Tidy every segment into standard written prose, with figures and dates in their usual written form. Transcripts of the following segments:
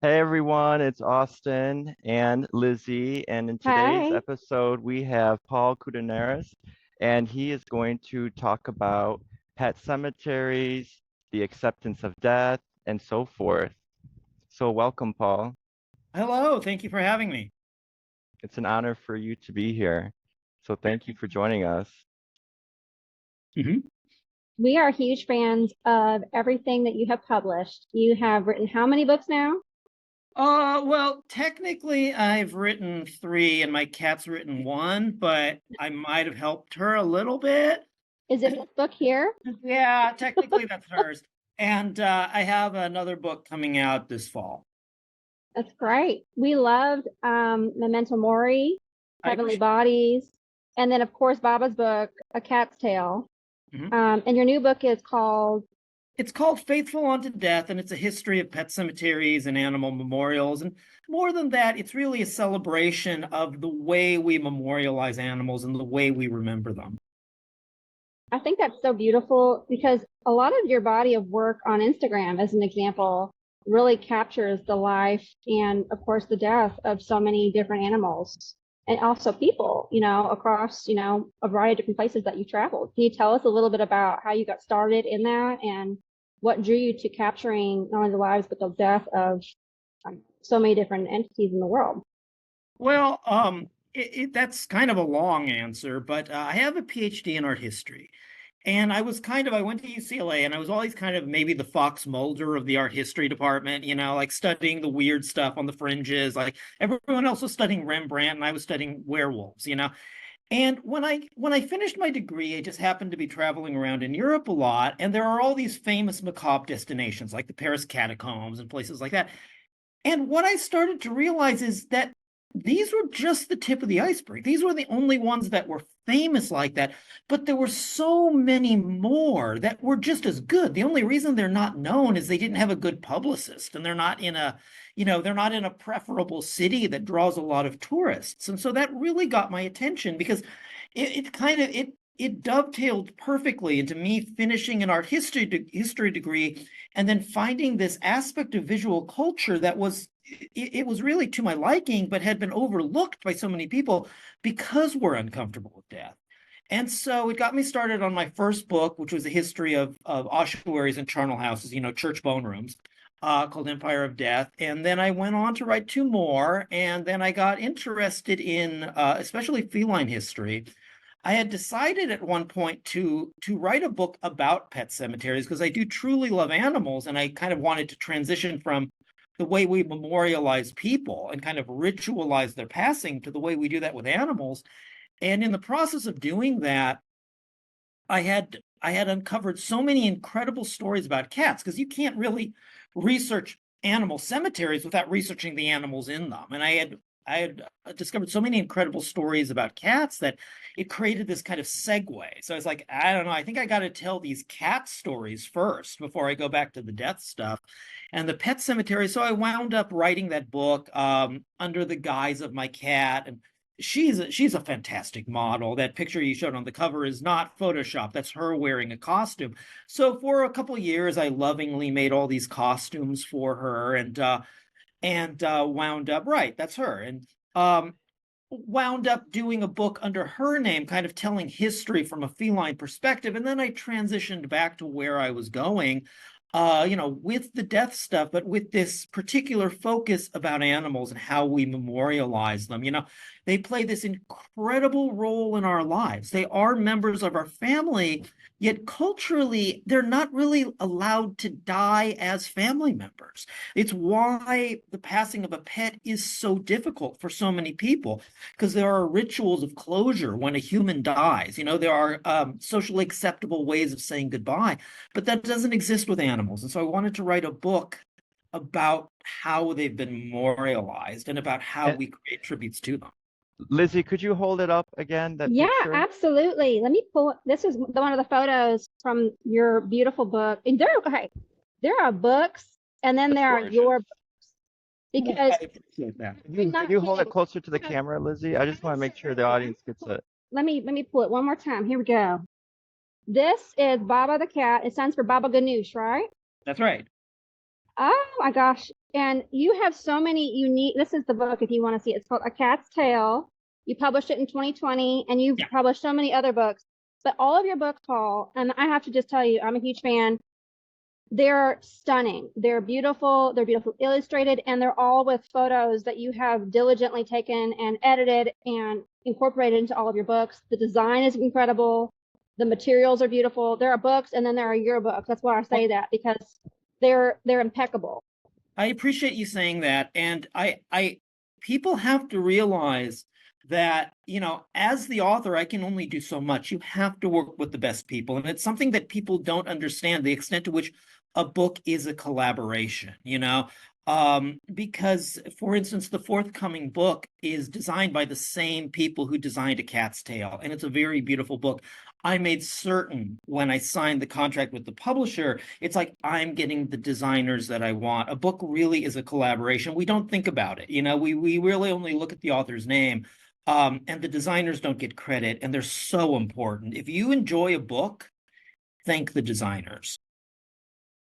Hey everyone, it's Austin and Lizzie, and in today's Hi. episode we have Paul Koudounaris, and he is going to talk about pet cemeteries, the acceptance of death, and so forth. So welcome, Paul. Hello, thank you for having me. It's an honor for you to be here. So thank you for joining us. hmm We are huge fans of everything that you have published. You have written how many books now? Well, technically I've written three and my cat's written one, but I might have helped her a little bit. Is it this book here? Yeah, technically that's hers. And I have another book coming out this fall. That's great. We loved Memento Mori, I Heavenly appreciate Bodies, and then of course Baba's book, A Cat's Tale. Mhm. And your new book is called It's called Faithful Unto Death, and it's a history of pet cemeteries and animal memorials. And more than that, it's really a celebration of the way we memorialize animals and the way we remember them. I think that's so beautiful because a lot of your body of work on Instagram, as an example, really captures the life and, of course, the death of so many different animals and also people, across, a variety of different places that you traveled. Can you tell us a little bit about how you got started in that and what drew you to capturing not only the lives, but the death of so many different entities in the world? Well, that's kind of a long answer, but I have a PhD in art history. And I went to UCLA and I was always kind of maybe the Fox Mulder of the art history department, like studying the weird stuff on the fringes. Like everyone else was studying Rembrandt and I was studying werewolves. And when I finished my degree, I just happened to be traveling around in Europe a lot. And there are all these famous macabre destinations like the Paris catacombs and places like that. And what I started to realize is that these were just the tip of the iceberg. These were the only ones that were famous like that, but there were so many more that were just as good. The only reason they're not known is they didn't have a good publicist and they're not in a preferable city that draws a lot of tourists. And so that really got my attention because it dovetailed perfectly into me finishing an art history degree and then finding this aspect of visual culture that it was really to my liking, but had been overlooked by so many people because we're uncomfortable with death. And so it got me started on my first book, which was a history of ossuaries and charnel houses, church bone rooms, called Empire of Death. And then I went on to write two more. And then I got interested in especially feline history. I had decided at one point to write a book about pet cemeteries because I do truly love animals, and I kind of wanted to transition from the way we memorialize people and kind of ritualize their passing to the way we do that with animals. And in the process of doing that, I had uncovered so many incredible stories about cats because you can't really research animal cemeteries without researching the animals in them. And I had discovered so many incredible stories about cats that it created this kind of segue. So I was like, I don't know, I think I got to tell these cat stories first before I go back to the death stuff and the pet cemetery. So I wound up writing that book under the guise of my cat. And she's a fantastic model. That picture you showed on the cover is not Photoshop. That's her wearing a costume. So for a couple of years, I lovingly made all these costumes for her, and wound up right. That's her, and wound up doing a book under her name, kind of telling history from a feline perspective. And then I transitioned back to where I was going, with the death stuff, but with this particular focus about animals and how we memorialize them. They play this incredible role in our lives. They are members of our family, yet culturally, they're not really allowed to die as family members. It's why the passing of a pet is so difficult for so many people, because there are rituals of closure when a human dies. There are socially acceptable ways of saying goodbye, but that doesn't exist with animals. And so I wanted to write a book about how they've been memorialized and about how And we create tributes to them. Lizzie, could you hold it up again, that Yeah, picture? absolutely. Let me pull. This is one of the photos from your beautiful book. And there are books, and then That's there are gorgeous. your books because I appreciate that. I'm Can not you hold it kidding. closer to the camera, Lizzie? I just want to make sure the audience gets it. Let me pull it one more time. Here we go. This is Baba the cat. It stands for Baba Ganoush, right? That's right. Oh my gosh. And you have so many unique, this is the book if you want to see it. It's called A Cat's Tale. You published it in 2020 and you've Yeah. published so many other books. But all of your books, Paul, and I have to just tell you, I'm a huge fan. They're stunning. They're beautiful. They're beautifully illustrated, and they're all with photos that you have diligently taken and edited and incorporated into all of your books. The design is incredible. The materials are beautiful. There are books, and then there are your books. That's why I say that, because they're impeccable. I appreciate you saying that. And I people have to realize that, as the author, I can only do so much. You have to work with the best people. And it's something that people don't understand, the extent to which a book is a collaboration, because, for instance, the forthcoming book is designed by the same people who designed A Cat's Tale, and it's a very beautiful book. I made certain when I signed the contract with the publisher, it's like I'm getting the designers that I want. A book really is a collaboration. We don't think about it. We really only look at the author's name, and the designers don't get credit, and they're so important. If you enjoy a book, thank the designers.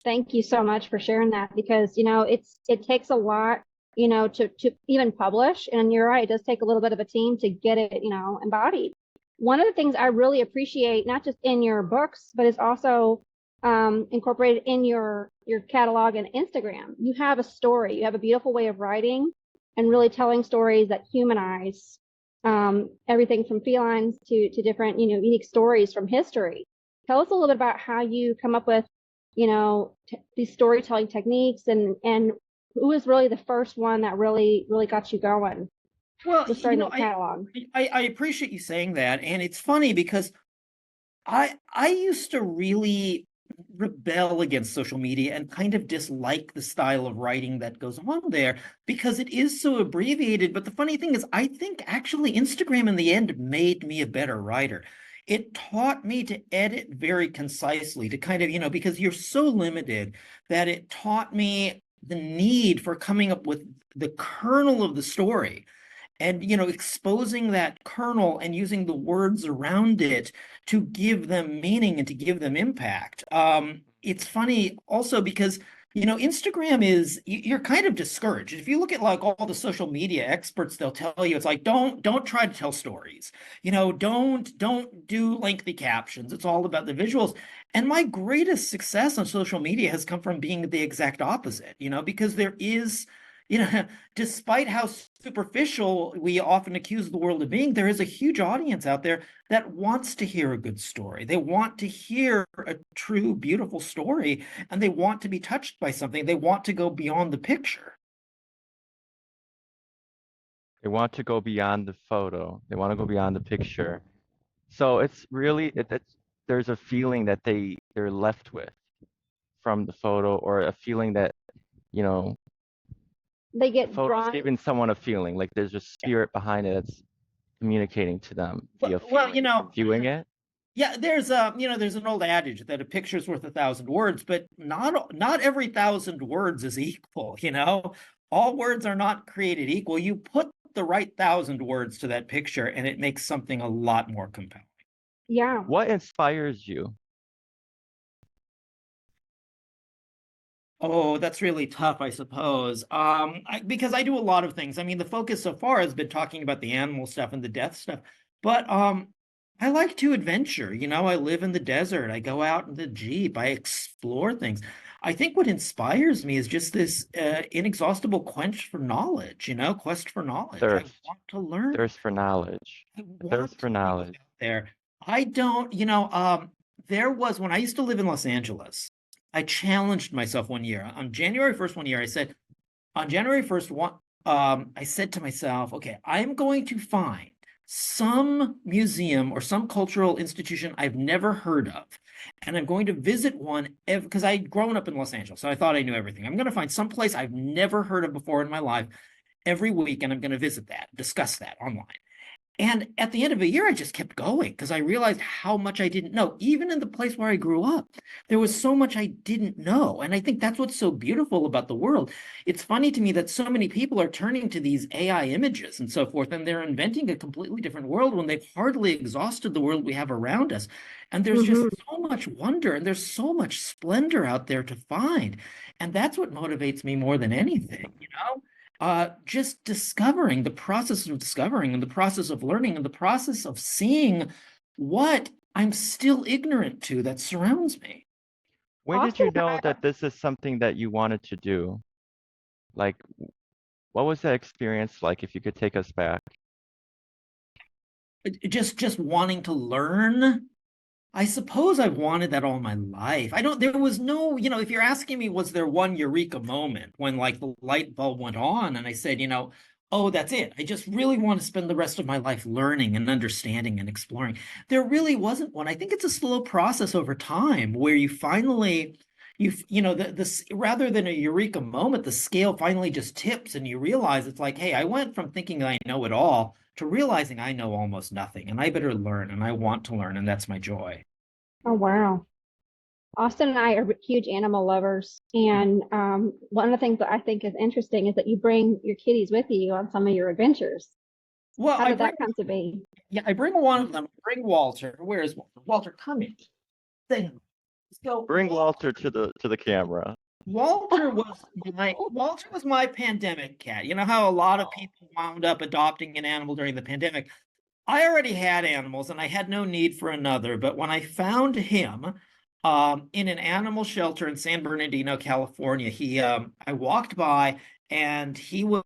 Thank you so much for sharing that, because it takes a lot, to even publish. And you're right, it does take a little bit of a team to get it, embodied. One of the things I really appreciate, not just in your books, but is also incorporated in your catalog and Instagram. You have a story. You have a beautiful way of writing and really telling stories that humanize everything from felines to different, unique stories from history. Tell us a little bit about how you come up with, these storytelling techniques, and who was really the first one that really got you going? Well, Just starting the catalog. I appreciate you saying that. And it's funny because I used to really rebel against social media and kind of dislike the style of writing that goes on there because it is so abbreviated. But the funny thing is, I think actually Instagram in the end made me a better writer. It taught me to edit very concisely, to kind of, because you're so limited, that it taught me the need for coming up with the kernel of the story and exposing that kernel and using the words around it to give them meaning and to give them impact. It's funny also because Instagram you're kind of discouraged. If you look at like all the social media experts, they'll tell you it's like don't try to tell stories. Don't do lengthy captions. It's all about the visuals. And my greatest success on social media has come from being the exact opposite, because there is despite how superficial we often accuse the world of being, there is a huge audience out there that wants to hear a good story. They want to hear a true, beautiful story, and they want to be touched by something. They want to go beyond the picture. They want to go beyond the photo. They want to go beyond the picture. So it's really there's a feeling that they're left with from the photo, or a feeling that, you know, They the get photo's drawn. giving someone a feeling, like there's a spirit behind it that's communicating to them via Well, feeling from viewing it. yeah, there's an old adage that a picture's worth 1,000 words, but not every 1,000 words is equal. All words are not created equal. You put the right 1,000 words to that picture, and it makes something a lot more compelling. Yeah. What inspires you? Oh, that's really tough, I suppose. Because I do a lot of things. I mean, the focus so far has been talking about the animal stuff and the death stuff, but I like to adventure. I live in the desert. I go out in the Jeep. I explore things. I think what inspires me is just this inexhaustible quest for knowledge. Quest for knowledge. I Thirst. want to learn. Thirst for knowledge. I The want thirst to for be knowledge. out there. I don't. There was when I used to live in Los Angeles. I challenged myself one year. On January 1st, one year, I said, on January 1st, I said to myself, okay, I'm going to find some museum or some cultural institution I've never heard of. And I'm going to visit one because I'd grown up in Los Angeles. So I thought I knew everything. I'm going to find some place I've never heard of before in my life every week. And I'm going to visit that, discuss that online. And at the end of a year, I just kept going because I realized how much I didn't know. Even in the place where I grew up, there was so much I didn't know. And I think that's what's so beautiful about the world. It's funny to me that so many people are turning to these AI images and so forth, and they're inventing a completely different world when they've hardly exhausted the world we have around us. And there's just so much wonder and there's so much splendor out there to find. And that's what motivates me more than anything, you know? Just discovering, the process of discovering and the process of learning and the process of seeing what I'm still ignorant to that surrounds me. When did you know that this is something that you wanted to do? Like, what was that experience like, if you could take us back? Just wanting to learn. I suppose I've wanted that all my life. There was no, if you're asking me, was there one eureka moment when like the light bulb went on and I said, oh, that's it. I just really want to spend the rest of my life learning and understanding and exploring. There really wasn't one. I think it's a slow process over time where you finally, this rather than a eureka moment, the scale finally just tips and you realize it's like, hey, I went from thinking I know it all to realizing I know almost nothing and I better learn and I want to learn and that's my joy. Oh, wow. Austin and I are huge animal lovers. And one of the things that I think is interesting is that you bring your kitties with you on some of your adventures. Well, How did that come to be? Yeah, I bring one of them. Bring Walter. Where is Walter? Walter, come here. Say hello. Let's go. Bring Walter to the camera. Walter was my pandemic cat. You know how a lot of people wound up adopting an animal during the pandemic. I already had animals and I had no need for another. But when I found him in an animal shelter in San Bernardino, California, I walked by and he was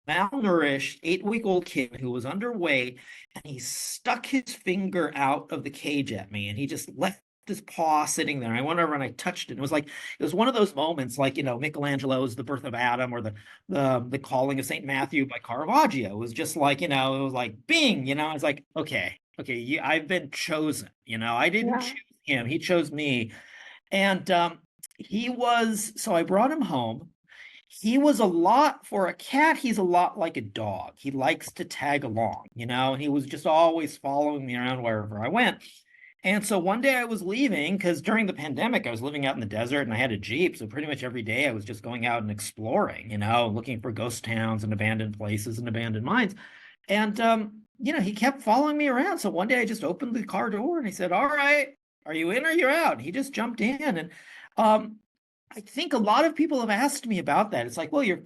malnourished 8-week-old kid who was underweight, and he stuck his finger out of the cage at me and he just left his paw sitting there. I went over and I touched it. It was one of those moments like, Michelangelo's The Birth of Adam or the Calling of St. Matthew by Caravaggio. It was just like, it was like bing, I was like, okay, I've been chosen. I didn't choose him, he chose me. And so I brought him home. He was for a cat, he's a lot like a dog. He likes to tag along, and he was just always following me around wherever I went. And so one day I was leaving because during the pandemic, I was living out in the desert and I had a Jeep. So pretty much every day I was just going out and exploring, looking for ghost towns and abandoned places and abandoned mines. And, he kept following me around. So one day I just opened the car door and I said, all right, are you in or you're out? And he just jumped in. And I think a lot of people have asked me about that. It's like, well, your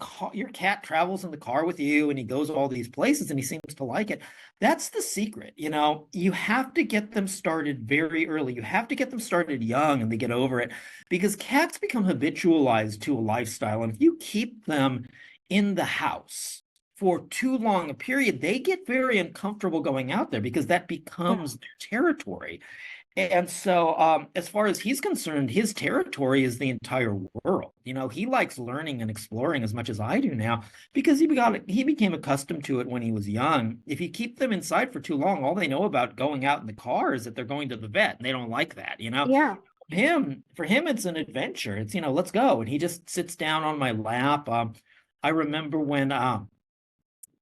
cat travels in the car with you and he goes all these places and he seems to like it. That's the secret. You have to get them started very early. You have to get them started young and they get over it because cats become habitualized to a lifestyle. And if you keep them in the house for too long a period, they get very uncomfortable going out there because that becomes their territory. And so, as far as he's concerned, his territory is the entire world. He likes learning and exploring as much as I do now because he became accustomed to it when he was young. If you keep them inside for too long, all they know about going out in the car is that they're going to the vet, and they don't like that. Yeah. For him, it's an adventure. It's let's go, and he just sits down on my lap. I remember when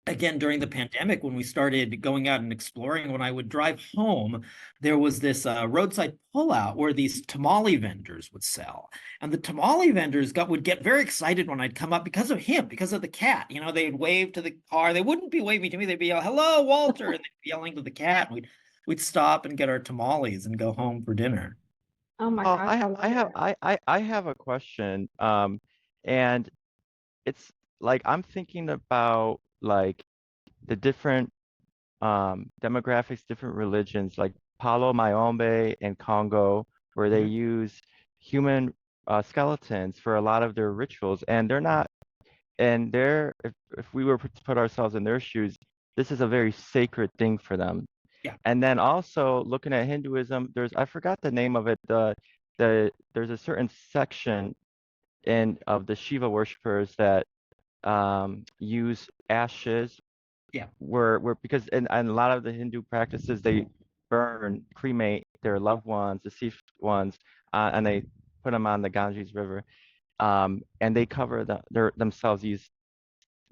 again, during the pandemic, when we started going out and exploring, when I would drive home, there was this roadside pullout where these tamale vendors would sell. And the tamale vendors would get very excited when I'd come up because of him, because of the cat. They'd wave to the car. They wouldn't be waving to me. They'd be yelling, hello, Walter. And they'd be yelling to the cat. And we'd stop and get our tamales and go home for dinner. Oh my gosh. I have a question. And it's like I'm thinking about like the different demographics, different religions, like Palo Mayombe and Congo, where they use human skeletons for a lot of their rituals, and if we were to put ourselves in their shoes, this is a very sacred thing for them. Yeah. And then also looking at Hinduism, I forgot the name of it, there's a certain section of the Shiva worshippers that use ashes. Yeah. Where because in a lot of the Hindu practices, they cremate their loved ones, deceased ones, and they put them on the Ganges River, and they cover themselves, use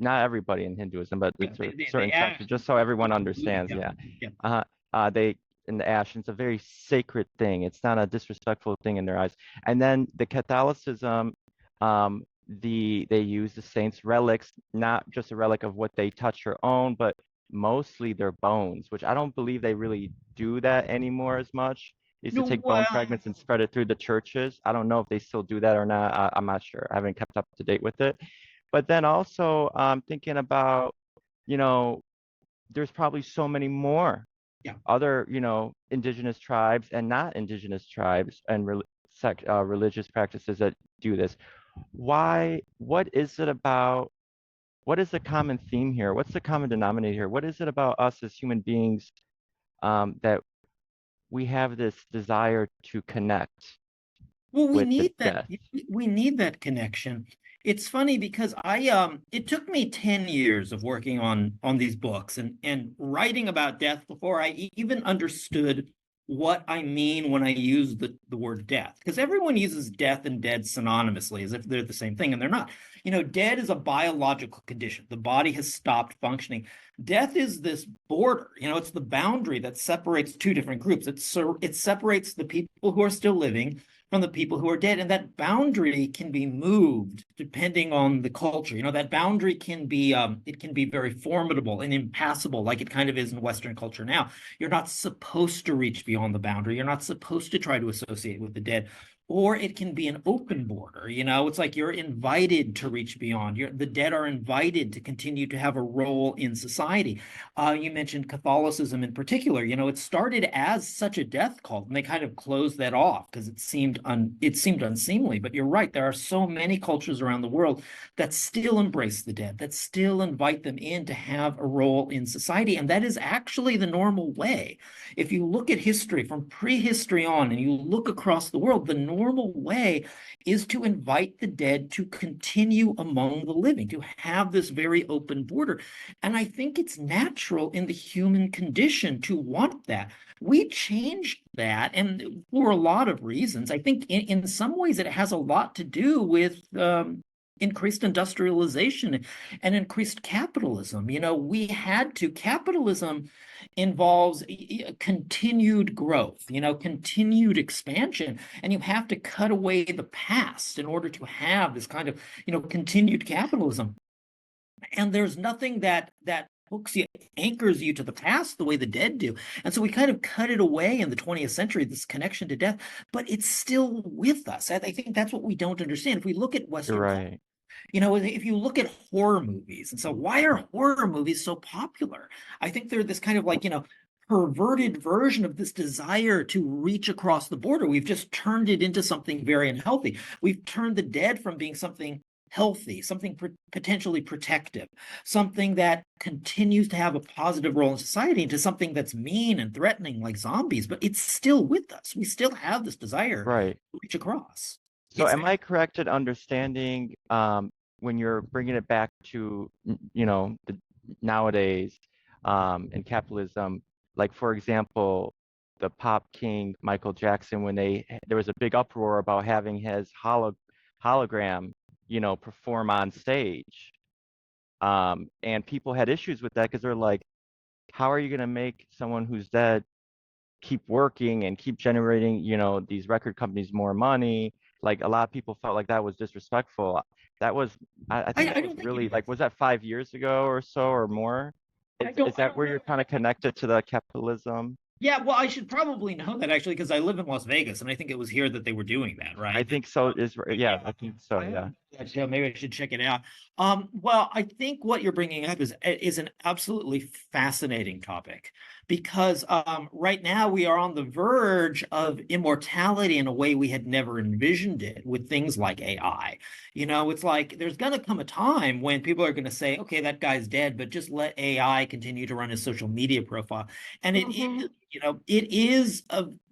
not everybody in Hinduism, but Yeah, certain the sections, just so everyone understands. Yeah. yeah. They in the ash, it's a very sacred thing. It's not a disrespectful thing in their eyes. And then the Catholicism, they use the saints' relics, not just a relic of what they touch or own, but mostly their bones, which I don't believe they really do that anymore as much. They used to No, take bone well, fragments and spread it through the churches. I don't know if they still do that or not. I'm not sure. I haven't kept up to date with it. But then also, thinking about, you know, there's probably so many more yeah. other, indigenous tribes and not indigenous tribes and religious practices that do this. Why? What is it about? What is the common theme here? What's the common denominator here? What is it about us as human beings, that we have this desire to connect Well, we with the need that. death? We need that connection. It's funny because it took me 10 years of working on these books and writing about death before I even understood what I mean when I use the word death. Because everyone uses death and dead synonymously as if they're the same thing, and they're not. Dead is a biological condition. The body has stopped functioning. Death is this border. It's the boundary that separates two different groups. It separates the people who are still living from the people who are dead. And that boundary can be moved depending on the culture. That boundary can be it can be very formidable and impassable, like it kind of is in Western culture now. You're not supposed to reach beyond the boundary. You're not supposed to try to associate with the dead. Or it can be an open border. It's like you're invited to reach beyond. The dead are invited to continue to have a role in society. You mentioned Catholicism in particular. It started as such a death cult, and they kind of closed that off because it seemed unseemly. But you're right, there are so many cultures around the world that still embrace the dead, that still invite them in to have a role in society, and that is actually the normal way. If you look at history from prehistory on, and you look across the world, the normal way is to invite the dead to continue among the living, to have this very open border. And I think it's natural in the human condition to want that. We changed that, and for a lot of reasons. I think in some ways it has a lot to do with increased industrialization and increased capitalism. Capitalism involves continued growth, continued expansion, and you have to cut away the past in order to have this kind of, continued capitalism. And there's nothing that hooks you, anchors you to the past the way the dead do. And so we kind of cut it away in the 20th century, this connection to death, but it's still with us. I think that's what we don't understand. If we look at Western You're culture, right. if you look at horror movies, and so why are horror movies so popular? I think they're this kind of like, perverted version of this desire to reach across the border. We've just turned it into something very unhealthy. We've turned the dead from being something healthy, something potentially protective, something that continues to have a positive role in society, into something that's mean and threatening like zombies, but it's still with us. We still have this desire Right. to reach across. So am I correct in understanding, when you're bringing it back to, the nowadays, in capitalism, like for example, the pop king Michael Jackson, when there was a big uproar about having his hologram, perform on stage. And people had issues with that because they're like, how are you going to make someone who's dead keep working and keep generating, these record companies more money? Like a lot of people felt like that was disrespectful. That was, I think I that was don't think really like, was that 5 years ago or so or more? Is I that don't where you're kind of connected to the capitalism? Yeah, well, I should probably know that actually because I live in Las Vegas, and I think it was here that they were doing that, I right? think so. Yeah, I think so. Yeah. Yeah, maybe I should check it out. Well, I think what you're bringing up is an absolutely fascinating topic because right now we are on the verge of immortality in a way we had never envisioned it with things like AI. It's like there's going to come a time when people are going to say, okay, that guy's dead, but just let AI continue to run his social media profile. And it is,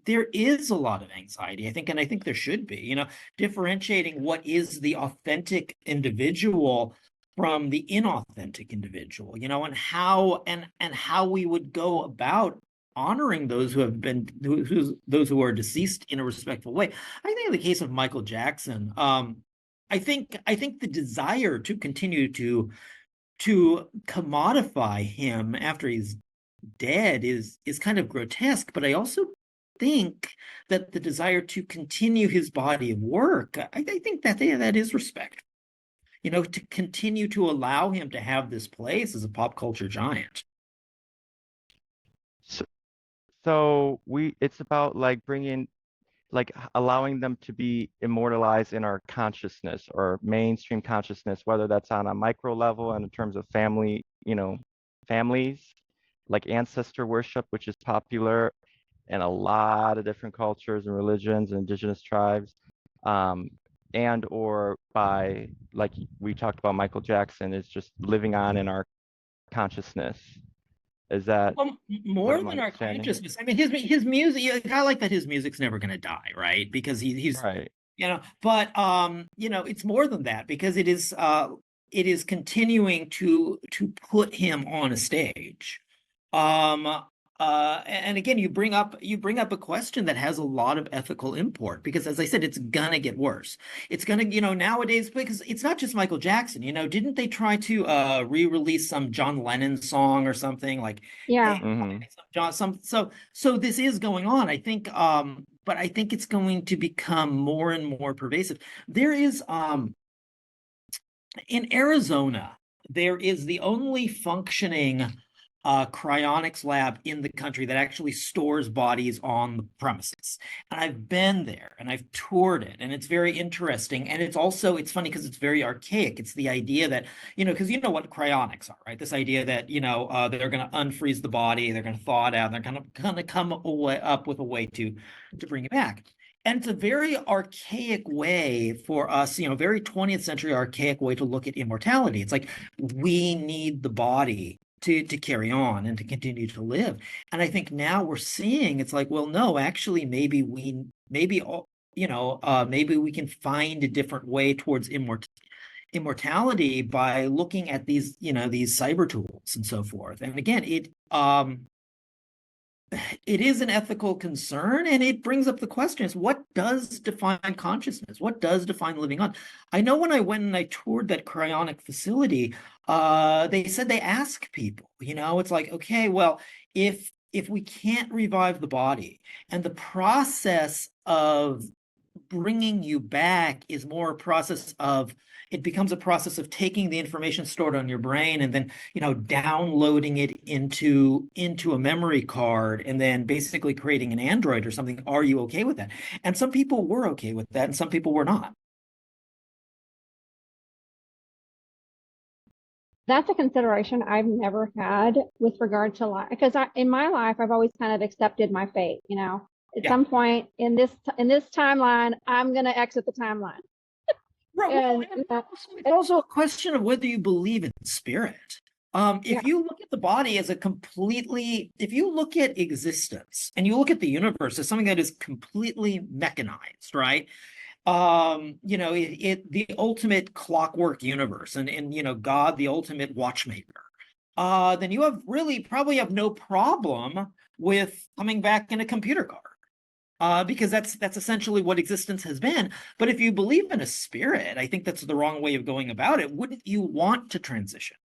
there is a lot of anxiety, I think, and I think there should be, differentiating what is the authentic individual from the inauthentic individual, and how we would go about honoring those who have been those who are deceased in a respectful way. I think in the case of Michael Jackson, I think the desire to continue to commodify him after he's dead is kind of grotesque, but I also think that the desire to continue his body of work, I think that that is respectful. To continue to allow him to have this place as a pop culture giant. So it's about like bringing, like allowing them to be immortalized in our consciousness or mainstream consciousness, whether that's on a micro level and in terms of family, families, like ancestor worship, which is popular in a lot of different cultures and religions and indigenous tribes, um, and or by, like we talked about Michael Jackson, is just living on in our consciousness. Is that Well, what more I'm than our understanding? consciousness. I mean, his music. I like that his music's never going to die, right? Because he's Right. but it's more than that because it is continuing to put him on a stage. And again, you bring up a question that has a lot of ethical import because, as I said, it's gonna get worse. It's gonna, nowadays, because it's not just Michael Jackson. Didn't they try to re-release some John Lennon song or something like, Yeah. hey, so this is going on. I think, but I think it's going to become more and more pervasive. There is in Arizona, there is the only functioning cryonics lab in the country that actually stores bodies on the premises. And I've been there and I've toured it, and it's very interesting. And it's funny because it's very archaic. It's the idea that, because you know what cryonics are, right? This idea that, they're going to unfreeze the body, they're going to thaw it out, they're going to come up with a way to bring it back. And it's a very archaic way for us, very 20th century archaic way to look at immortality. It's like we need the body to carry on and to continue to live. And I think now we're seeing it's like, well, no, actually, maybe we can find a different way towards immortality by looking at these cyber tools and so forth. And again, it is an ethical concern, and it brings up the question is what does define consciousness? What does define living on? I know when I went and I toured that cryonic facility, they said they ask people, it's like, okay, well, if we can't revive the body and the process of bringing you back is more a process of it becomes a process of taking the information stored on your brain and then downloading it into a memory card and then basically creating an android or something. Are you okay with that? And some people were okay with that and some people were not. That's a consideration I've never had with regard to life, because in my life I've always kind of accepted my fate. At some point in this timeline, I'm going to exit the timeline. Right. And it's also a question of whether you believe in spirit. If you look at the body as if you look at existence and you look at the universe as something that is completely mechanized, right? The ultimate clockwork universe and God, the ultimate watchmaker, then you probably have no problem with coming back in a computer card. Because that's essentially what existence has been. But if you believe in a spirit, I think that's the wrong way of going about it. Wouldn't you want to transition?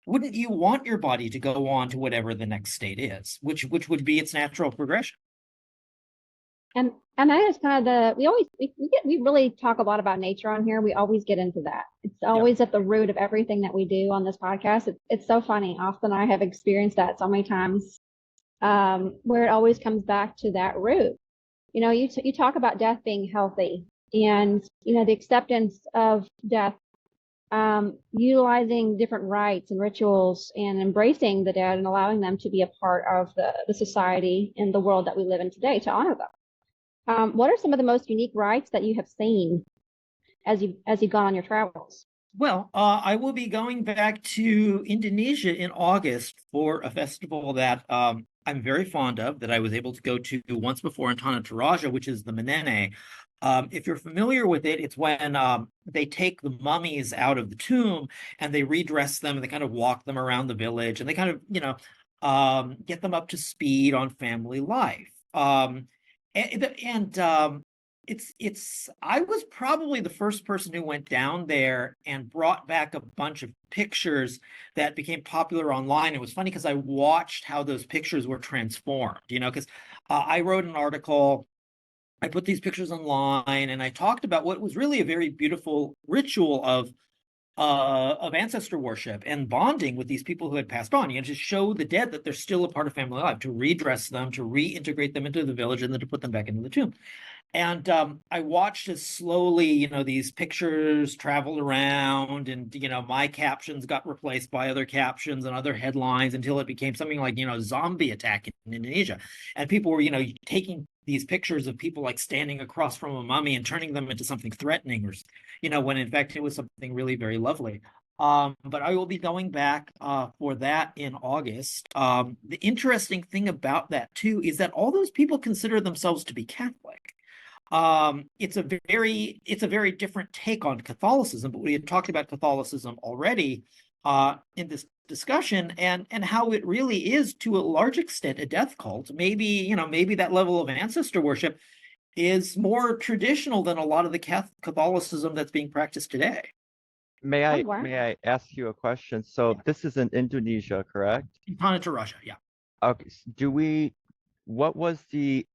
Wouldn't you want your body to go on to whatever the next state is, which would be its natural progression? And that is kind of we really talk a lot about nature on here. We always get into that. It's always at the root of everything that we do on this podcast. It's so funny. Often I have experienced that so many times, where it always comes back to that root. You talk about death being healthy and, the acceptance of death, utilizing different rites and rituals and embracing the dead and allowing them to be a part of the society and the world that we live in today to honor them. What are some of the most unique rites that you have seen as you've gone on your travels? Well, I will be going back to Indonesia in August for a festival that I'm very fond of, that I was able to go to once before in Tanah Toraja, which is the Menene. If you're familiar with it, it's when they take the mummies out of the tomb and they redress them and they kind of walk them around the village and they kind of, get them up to speed on family life. And I was probably the first person who went down there and brought back a bunch of pictures that became popular online. It was funny because I watched how those pictures were transformed, because I wrote an article, I put these pictures online, and I talked about what was really a very beautiful ritual of ancestor worship and bonding with these people who had passed on, to show the dead that they're still a part of family life, to redress them, to reintegrate them into the village, and then to put them back into the tomb. And I watched as slowly, these pictures traveled around, and my captions got replaced by other captions and other headlines until it became something like, zombie attack in Indonesia. And people were, taking these pictures of people like standing across from a mummy and turning them into something threatening, or, when in fact it was something really very lovely. But I will be going back for that in August. The interesting thing about that too is that all those people consider themselves to be Catholic. It's a very different take on Catholicism, but we had talked about Catholicism already in this discussion, and how it really is to a large extent a death cult. Maybe that level of ancestor worship is more traditional than a lot of the Catholicism that's being practiced today. May Oh, I wow. may I ask you a question? So this is in Indonesia, correct? In Tanah Russia, yeah. Okay. What was the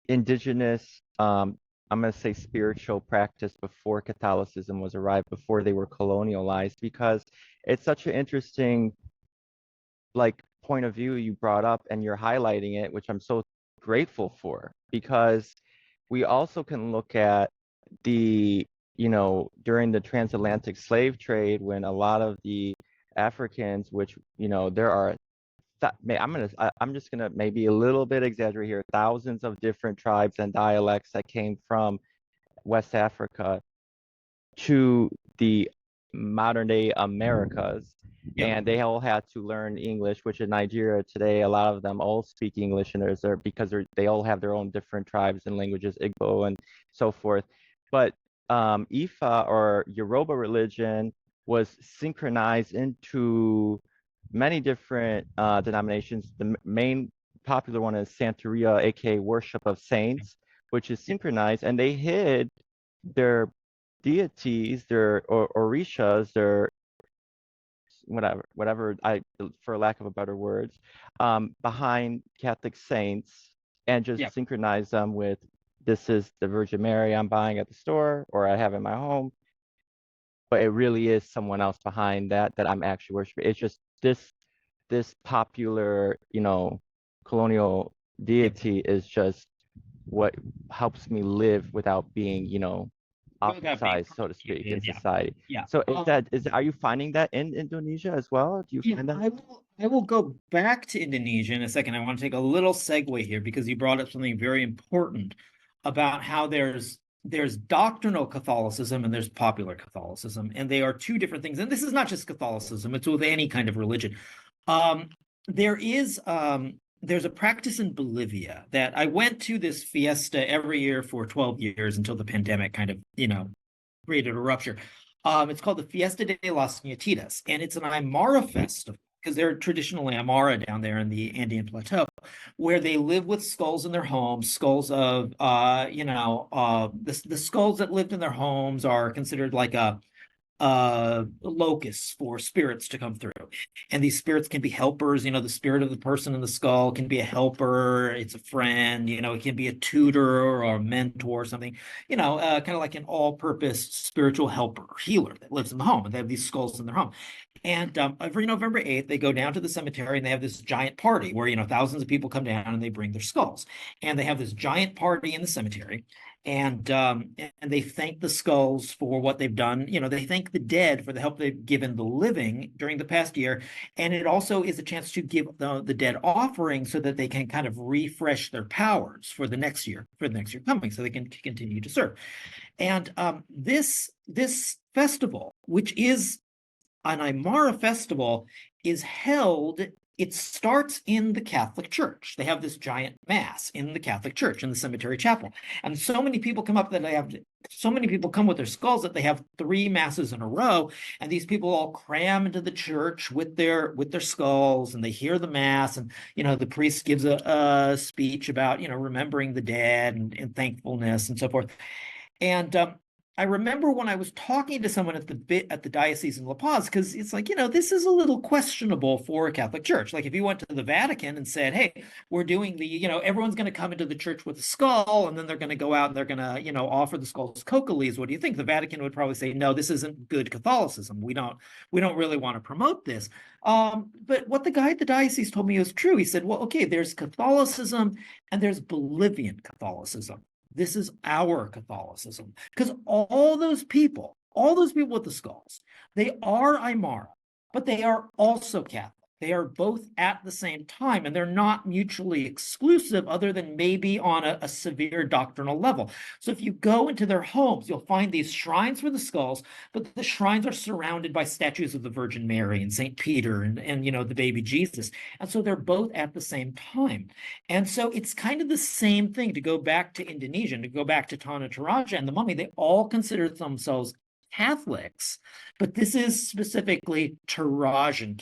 indigenous, I'm going to say spiritual practice before Catholicism was arrived, before they were colonialized? Because it's such an interesting, like, point of view you brought up, and you're highlighting it, which I'm so grateful for, because we also can look at the, during the transatlantic slave trade, when a lot of the Africans, which, there are I'm just gonna maybe a little bit exaggerate here, thousands of different tribes and dialects that came from West Africa to the modern day Americas. Yeah. And they all had to learn English, which in Nigeria today, a lot of them all speak English, and because they all have their own different tribes and languages, Igbo and so forth. But Ifa, or Yoruba religion, was synchronized into many different denominations. The main popular one is Santeria, aka worship of saints, which is synchronized, and they hid their deities, their orishas, their whatever for lack of a better words, behind Catholic saints, and just Yeah. synchronize them with, this is the Virgin Mary I'm buying at the store or I have in my home, but it really is someone else behind that I'm actually worshiping. It's just this popular, colonial deity is just what helps me live without being, ostracized, so to speak, in Yeah. society. Yeah. So are you finding that in Indonesia as well? Do you Yeah, find that? I will go back to Indonesia in a second. I want to take a little segue here because you brought up something very important about how there's doctrinal Catholicism and there's popular Catholicism, and they are two different things. And this is not just Catholicism; it's with any kind of religion. Um, there's a practice in Bolivia that I went to this fiesta every year for 12 years until the pandemic kind of, created a rupture. It's called the Fiesta de las Nietitas, and it's an Aymara festival because they're traditionally Aymara down there in the Andean Plateau, where they live with skulls in their homes. Skulls of, the skulls that lived in their homes are considered like a locus for spirits to come through. And these spirits can be helpers. The spirit of the person in the skull can be a helper. It's a friend. It can be a tutor or a mentor or something, kind of like an all-purpose spiritual helper or healer that lives in the home. And they have these skulls in their home. And every November 8th, they go down to the cemetery and they have this giant party where, thousands of people come down and they bring their skulls. And they have this giant party in the cemetery. And they thank the skulls for what they've done. They thank the dead for the help they've given the living during the past year. And it also is a chance to give the dead offering so that they can kind of refresh their powers for the next year coming, so they can continue to serve. And this festival, which is an Aymara festival, is held it starts in the Catholic Church. They have this giant mass in the Catholic Church in the cemetery chapel. And so many people come up that they have, so many people come with their skulls that they have 3 masses in a row. And these people all cram into the church with their skulls, and they hear the mass. And, the priest gives a speech about, remembering the dead and thankfulness and so forth. And I remember when I was talking to someone at the diocese in La Paz, because it's like, this is a little questionable for a Catholic church. Like if you went to the Vatican and said, hey, we're doing everyone's going to come into the church with a skull, and then they're going to go out and they're going to, offer the skulls coca leaves. What do you think? The Vatican would probably say, no, this isn't good Catholicism. We don't really want to promote this. But what the guy at the diocese told me was true. He said, well, okay, there's Catholicism and there's Bolivian Catholicism. This is our Catholicism, because all those people with the skulls, they are Aymara, but they are also Catholic. They are both at the same time, and they're not mutually exclusive other than maybe on a severe doctrinal level. So if you go into their homes, you'll find these shrines for the skulls, but the shrines are surrounded by statues of the Virgin Mary and St. Peter and the baby Jesus. And so they're both at the same time. And so it's kind of the same thing to go back to Indonesia, to go back to Tanah Toraja and the mummy. They all consider themselves Catholics, but this is specifically Torajan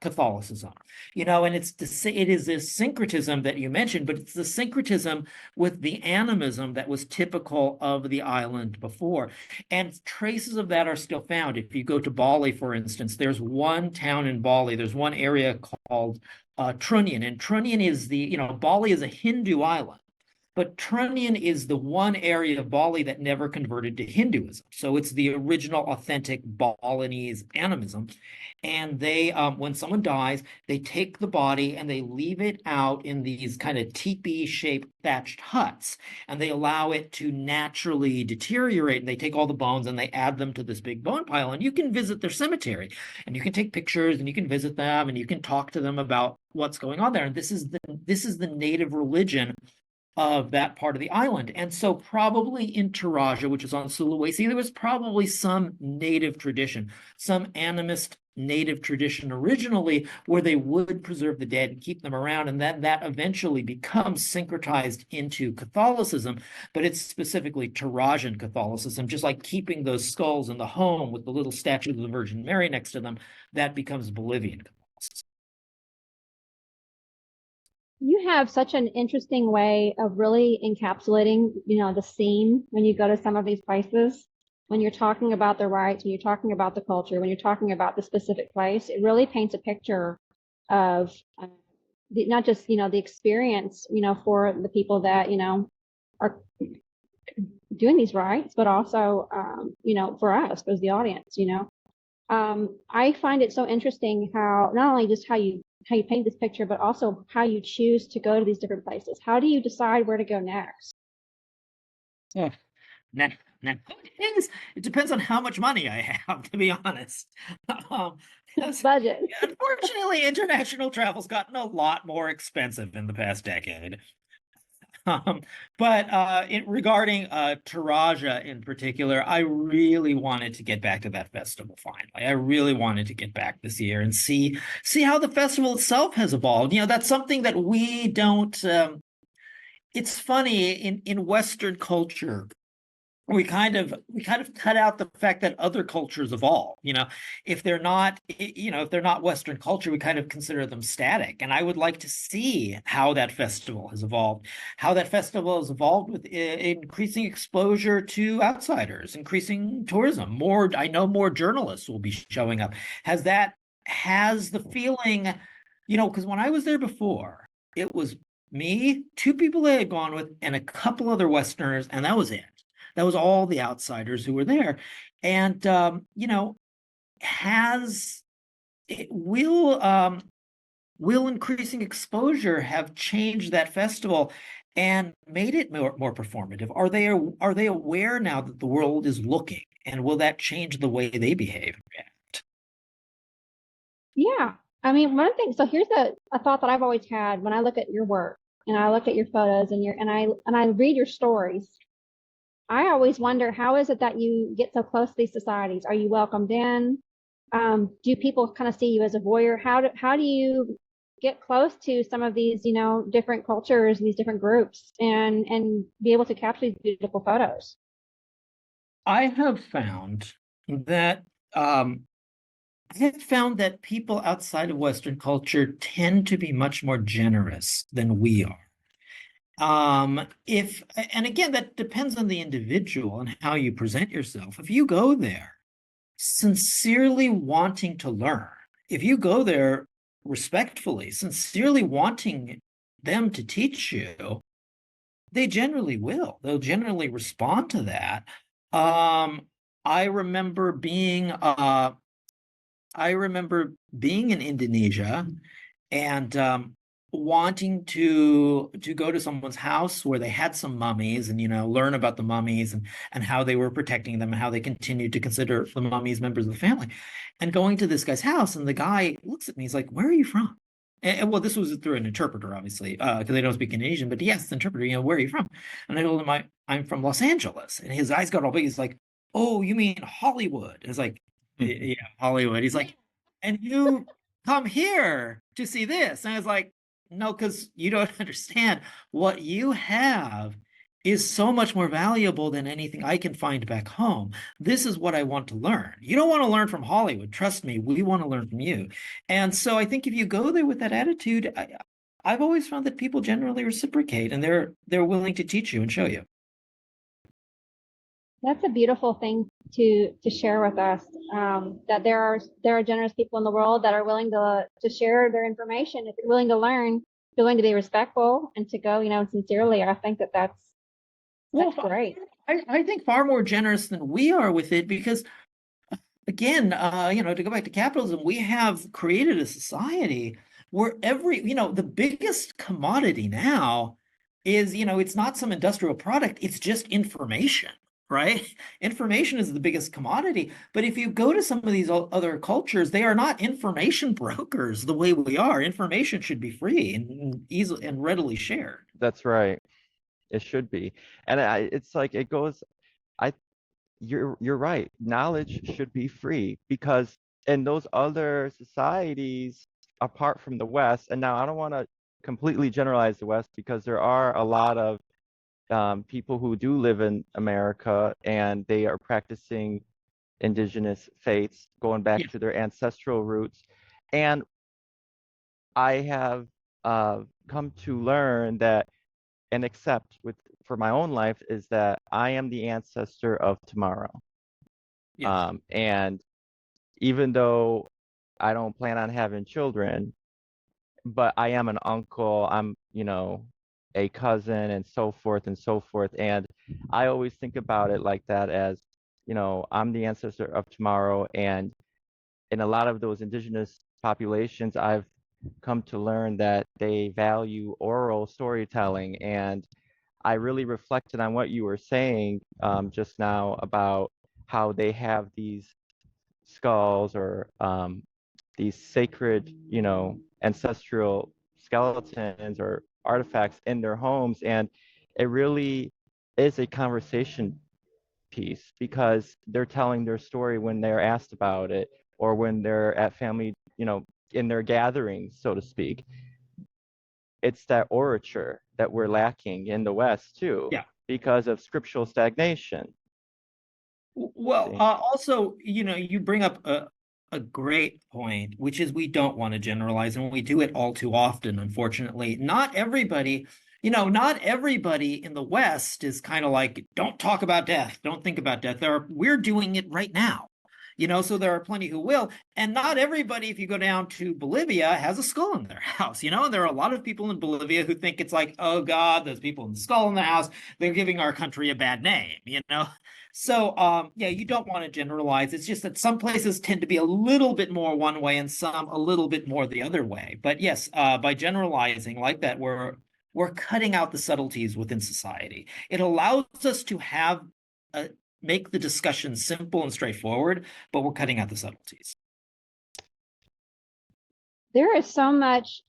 Catholicism, and it is this syncretism that you mentioned, but it's the syncretism with the animism that was typical of the island before. And traces of that are still found. If you go to Bali, for instance, there's one town in Bali, there's one area called Trunnion, and Trunnion is Bali is a Hindu island. But Trunnion is the one area of Bali that never converted to Hinduism. So it's the original authentic Balinese animism. And they, when someone dies, they take the body and they leave it out in these kind of teepee-shaped thatched huts. And they allow it to naturally deteriorate. And they take all the bones and they add them to this big bone pile. And you can visit their cemetery. And you can take pictures and you can visit them and you can talk to them about what's going on there. And this is the native religion of that part of the island. And so probably in Toraja, which is on Sulawesi, there was probably some native tradition, some animist native tradition originally, where they would preserve the dead and keep them around. And then that eventually becomes syncretized into Catholicism, but it's specifically Torajan Catholicism, just like keeping those skulls in the home with the little statue of the Virgin Mary next to them, that becomes Bolivian Catholicism. You have such an interesting way of really encapsulating, the scene when you go to some of these places. When you're talking about the rites, when you're talking about the culture, when you're talking about the specific place, it really paints a picture of not just, the experience, for the people that, are doing these rites, but also, for us as the audience, I find it so interesting how not only just how you paint this picture, but also how you choose to go to these different places. How do you decide where to go next? Yeah. Now, it depends on how much money I have, to be honest. Budget. Unfortunately, international travel's gotten a lot more expensive in the past decade. But regarding Toraja in particular, I really wanted to get back to that festival finally. I really wanted to get back this year and see how the festival itself has evolved. That's something that we don't. It's funny in Western culture. We kind of cut out the fact that other cultures evolve. If they're not Western culture, we kind of consider them static. And I would like to see how that festival has evolved, with increasing exposure to outsiders, increasing tourism. I know more journalists will be showing up. Has the feeling, because when I was there before, it was me, 2 people I had gone with, and a couple other Westerners, and that was it. That was all the outsiders who were there. And, will increasing exposure have changed that festival and made it more performative? Are they aware now that the world is looking, and will that change the way they behave and react? Yeah. I mean, one thing, so here's a thought that I've always had when I look at your work and I look at your photos and I read your stories. I always wonder, how is it that you get so close to these societies? Are you welcomed in? Do people kind of see you as a voyeur? How do you get close to some of these, you know, different cultures, these different groups, and be able to capture these beautiful photos. I have found that people outside of Western culture tend to be much more generous than we are. And again, that depends on the individual and how you present yourself. If you go there sincerely wanting to learn, if you go there respectfully, sincerely wanting them to teach you, they generally will. They'll generally respond to that. Um, I remember being I remember being in Indonesia and wanting to go to someone's house where they had some mummies and learn about the mummies and how they were protecting them and how they continued to consider the mummies members of the family. And going to this guy's house, and the guy looks at me, he's like, "Where are you from?" And well, this was through an interpreter, obviously, because they don't speak Indonesian. But yes, the interpreter, where are you from? And I told him I'm from Los Angeles, and his eyes got all big. He's like, "Oh, you mean Hollywood?" And it's like, "Yeah, Hollywood." He's like, "And you come here to see this?" And I was like, "No, because you don't understand. What you have is so much more valuable than anything I can find back home. This is what I want to learn. You don't want to learn from Hollywood. Trust me, we want to learn from you." And so I think if you go there with that attitude, I've always found that people generally reciprocate and they're willing to teach you and show you. That's a beautiful thing to share with us. That there are generous people in the world that are willing to share their information. If you're willing to learn, you're willing to be respectful and to go, sincerely. I think that's great. I think far more generous than we are with it because, again, to go back to capitalism, we have created a society where the biggest commodity now is, it's not some industrial product, it's just information, right? Information is the biggest commodity. But if you go to some of these other cultures, they are not information brokers the way we are. Information should be free and easily and readily shared. That's right. It should be. And it's like it goes, you're right. Knowledge should be free because in those other societies apart from the West, and now I don't want to completely generalize the West because there are a lot of people who do live in America and they are practicing indigenous faiths, going back to their ancestral roots. And I have come to learn that and accept for my own life is that I am the ancestor of tomorrow. Yes. And even though I don't plan on having children, but I am an uncle, I'm, a cousin and so forth and so forth. And I always think about it like that as, I'm the ancestor of tomorrow. And in a lot of those indigenous populations, I've come to learn that they value oral storytelling. And I really reflected on what you were saying just now about how they have these skulls or these sacred, ancestral skeletons or artifacts in their homes. And it really is a conversation piece because they're telling their story when they're asked about it or when they're at family, in their gatherings, so to speak. It's that orature that we're lacking in the West too, because of scriptural stagnation. Well, also, you bring up a great point, which is we don't want to generalize, and we do it all too often, unfortunately. Not everybody in the West is kind of like, don't talk about death, don't think about death. We're doing it right now. So there are plenty who will. And not everybody, if you go down to Bolivia, has a skull in their house. And there are a lot of people in Bolivia who think it's like, oh God, those people in the skull in the house, they're giving our country a bad name, So, you don't want to generalize. It's just that some places tend to be a little bit more one way and some a little bit more the other way. But yes, by generalizing like that, we're cutting out the subtleties within society. It allows us to make the discussion simple and straightforward, but we're cutting out the subtleties. There is so much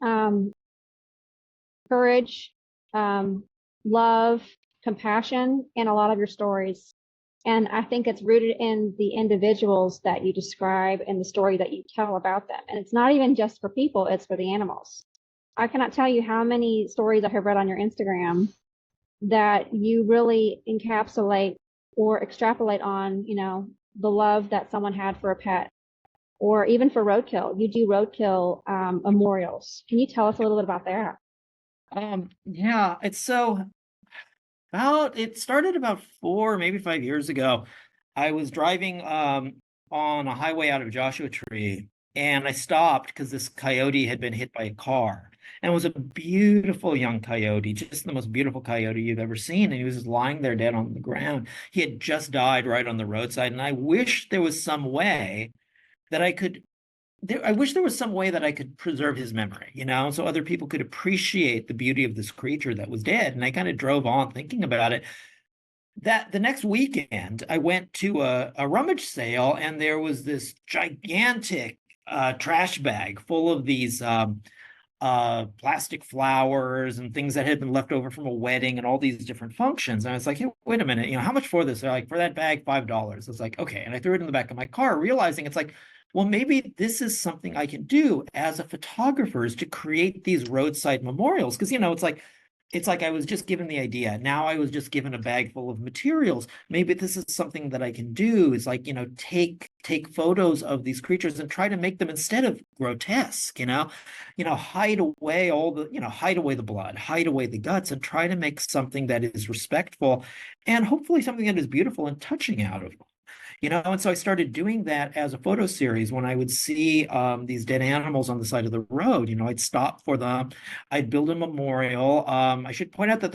courage, love, compassion in a lot of your stories. And I think it's rooted in the individuals that you describe and the story that you tell about them. And it's not even just for people, it's for the animals. I cannot tell you how many stories I have read on your Instagram that you really encapsulate or extrapolate on, the love that someone had for a pet, or even for roadkill. You do roadkill memorials. Can you tell us a little bit about that? Yeah, it started about 4, maybe 5 years ago. I was driving on a highway out of Joshua Tree, and I stopped because this coyote had been hit by a car. And it was a beautiful young coyote, just the most beautiful coyote you've ever seen. And he was just lying there dead on the ground. He had just died right on the roadside. And I wish there was some way that I wish there was some way that I could preserve his memory, so other people could appreciate the beauty of this creature that was dead. And I kind of drove on thinking about it. That the next weekend, I went to a rummage sale, and there was this gigantic trash bag full of these plastic flowers and things that had been left over from a wedding and all these different functions. And I was like, hey, wait a minute, how much for this? They're like, for that bag, $5. I was like, okay. And I threw it in the back of my car, realizing it's like, well, maybe this is something I can do as a photographer, is to create these roadside memorials. Because, it's like I was just given the idea. Now I was just given a bag full of materials. Maybe this is something that I can do, is like, take photos of these creatures and try to make them, instead of grotesque, hide away the blood, hide away the guts, and try to make something that is respectful, and hopefully something that is beautiful and touching out of them. And so I started doing that as a photo series. When I would see these dead animals on the side of the road, I'd stop for them. I'd build a memorial. I should point out that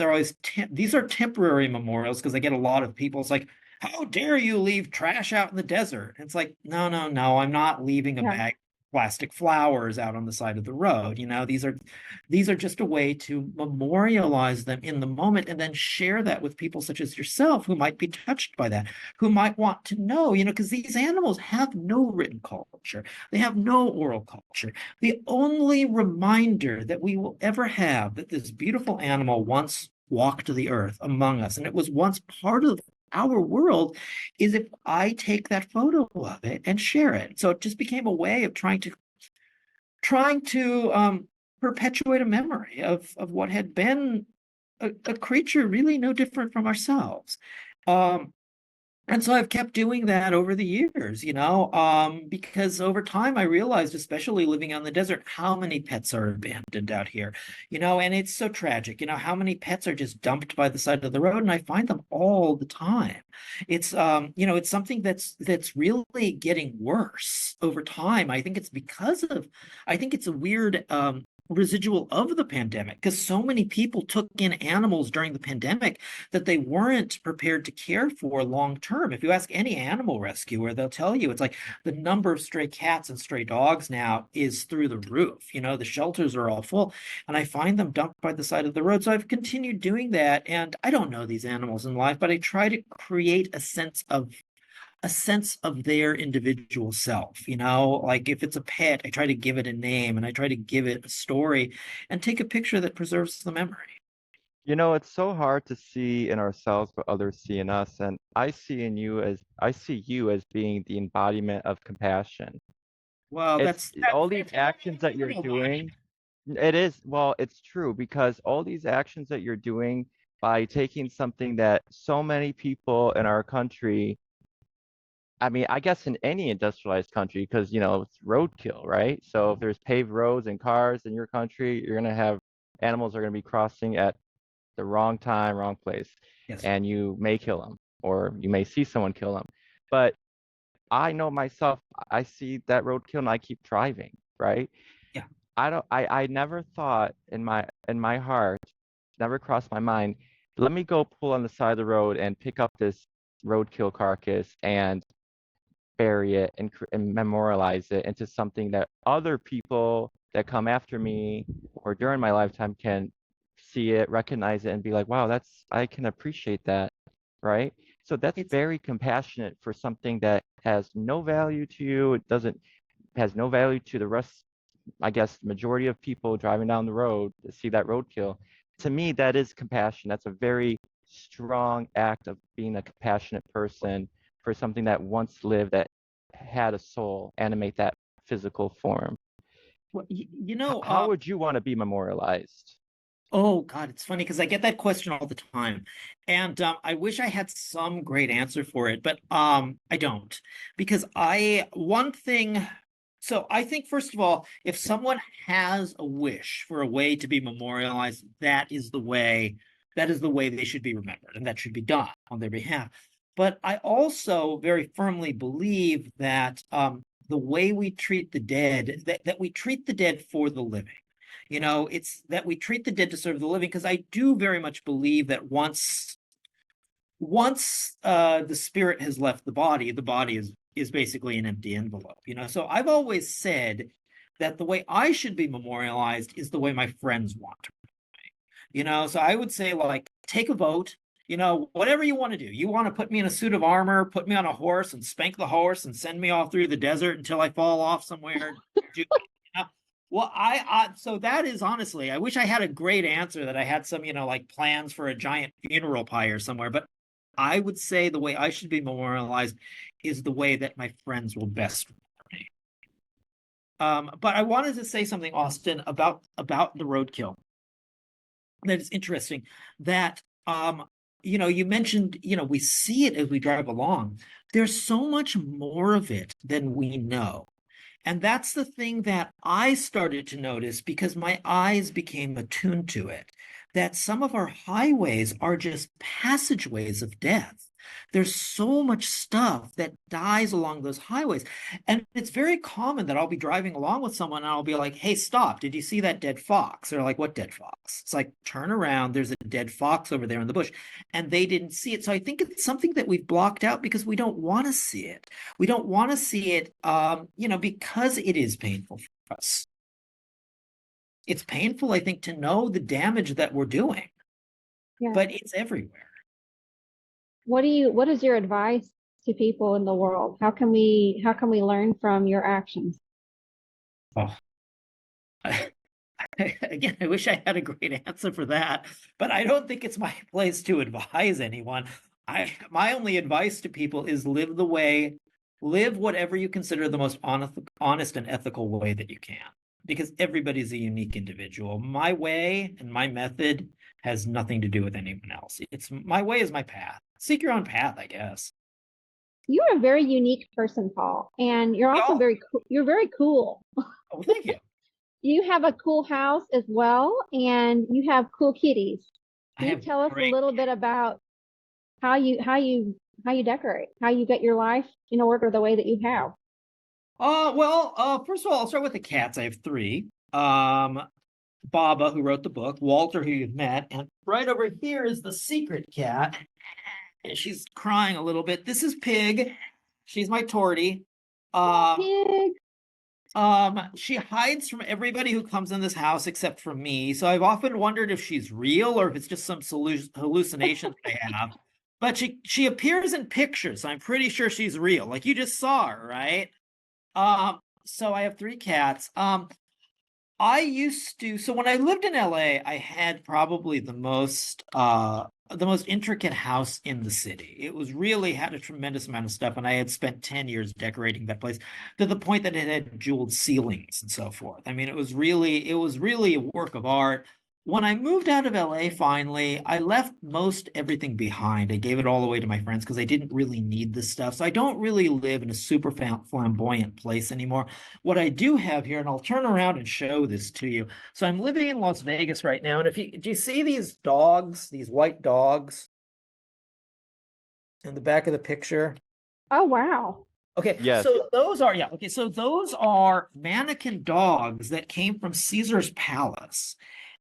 these are temporary memorials, because I get a lot of people. It's like, how dare you leave trash out in the desert? And it's like, no, no, no, I'm not leaving a Yeah. bag of plastic flowers out on the side of the road. These are just a way to memorialize them in the moment, and then share that with people such as yourself, who might be touched by that, who might want to know, because these animals have no written culture. They have no oral culture. The only reminder that we will ever have that this beautiful animal once walked the earth among us, and it was once part of our world, is if I take that photo of it and share it. So it just became a way of trying to perpetuate a memory of what had been a creature really no different from ourselves. And so I've kept doing that over the years, because over time I realized, especially living on the desert, how many pets are abandoned out here, and it's so tragic, how many pets are just dumped by the side of the road, and I find them all the time. It's something that's really getting worse over time. I think it's a weird residual of the pandemic, because so many people took in animals during the pandemic that they weren't prepared to care for long term. If you ask any animal rescuer, they'll tell you it's like the number of stray cats and stray dogs now is through the roof. The shelters are all full, and I find them dumped by the side of the road. So I've continued doing that, and I don't know these animals in life, but I try to create a sense of their individual self. Like if it's a pet, I try to give it a name, and I try to give it a story, and take a picture that preserves the memory. It's so hard to see in ourselves what others see in us, and I see you as being the embodiment of compassion. Well, It's all these that's actions that you're doing. It is, well, it's true, because all these actions that you're doing by taking something that so many people in our country, I mean, I guess in any industrialized country, because it's roadkill, right? So if there's paved roads and cars in your country, you're gonna have animals are gonna be crossing at the wrong time, wrong place, Yes. and you may kill them, or you may see someone kill them. But I know myself, I see that roadkill and I keep driving, right? Yeah. I never thought in my heart, never crossed my mind, let me go pull on the side of the road and pick up this roadkill carcass and bury it and memorialize it into something that other people that come after me or during my lifetime can see it, recognize it, and be like, wow, I can appreciate that, right? So that's It's very compassionate for something that has no value to you. It doesn't has no value to the rest, I guess, majority of people driving down the road to see that roadkill. To me, that is compassion. That's a very strong act of being a compassionate person for something that once lived, that had a soul, animate that physical form. Well, How would you want to be memorialized? oh God, it's funny because I get that question all the time, and I wish I had some great answer for it, but I don't, because one thing. So I think first of all, if someone has a wish for a way to be memorialized, that is the way. That is the way they should be remembered, and that should be done on their behalf. But I also very firmly believe that the way we treat the dead, that we treat the dead for the living. It's that we treat the dead to serve the living, because I do very much believe that once the spirit has left the body is basically an empty envelope. So I've always said that the way I should be memorialized is the way my friends want to. So I would say, like, take a vote. Whatever you want to do. You want to put me in a suit of armor, put me on a horse and spank the horse and send me off through the desert until I fall off somewhere. Well, so that is, honestly, I wish I had a great answer, that I had some, like, plans for a giant funeral pyre somewhere. But I would say the way I should be memorialized is the way that my friends will best remember me. But I wanted to say something, Austin, about the roadkill. That is interesting. That you mentioned, we see it as we drive along. There's so much more of it than we know. And that's the thing that I started to notice, because my eyes became attuned to it, that some of our highways are just passageways of death. There's so much stuff that dies along those highways. And it's very common that I'll be driving along with someone and I'll be like, hey, stop. Did you see that dead fox? They're like, what dead fox? It's like, turn around. There's a dead fox over there in the bush. And they didn't see it. So I think it's something that we've blocked out because we don't want to see it. We don't want to see it, because it is painful for us. It's painful, I think, to know the damage that we're doing, but it's everywhere. What is your advice to people in the world? How can we learn from your actions? Oh, again, I wish I had a great answer for that, but I don't think it's my place to advise anyone. My only advice to people is live whatever you consider the most honest and ethical way that you can, because everybody's a unique individual. My way and my method has nothing to do with anyone else. My way is my path. Seek your own path, I guess. You're a very unique person, Paul, and you're also you're very cool. Oh, thank you. You have a cool house as well, and you have cool kitties. Can you tell us a little bit about how you decorate, how you get your life in order the way that you have? First of all, I'll start with the cats. I have three. Baba, who wrote the book, Walter, who you've met, and right over here is the secret cat. And she's crying a little bit. This is Pig. She's my tortie. Pig. She hides from everybody who comes in this house except from me. So I've often wondered if she's real or if it's just some hallucination I have. But she appears in pictures. So I'm pretty sure she's real. Like, you just saw her, right? So I have three cats. So when I lived in LA, I had probably the most intricate house in the city. It was really had a tremendous amount of stuff, and I had spent 10 years decorating that place to the point that it had jeweled ceilings and so forth. I mean, it was really a work of art. When I moved out of LA finally, I left most everything behind. I gave it all away to my friends because I didn't really need this stuff. So I don't really live in a super flamboyant place anymore. What I do have here, and I'll turn around and show this to you. So I'm living in Las Vegas right now. And do you see these dogs, these white dogs in the back of the picture? Oh, wow. Okay, yes. So those are mannequin dogs that came from Caesar's Palace.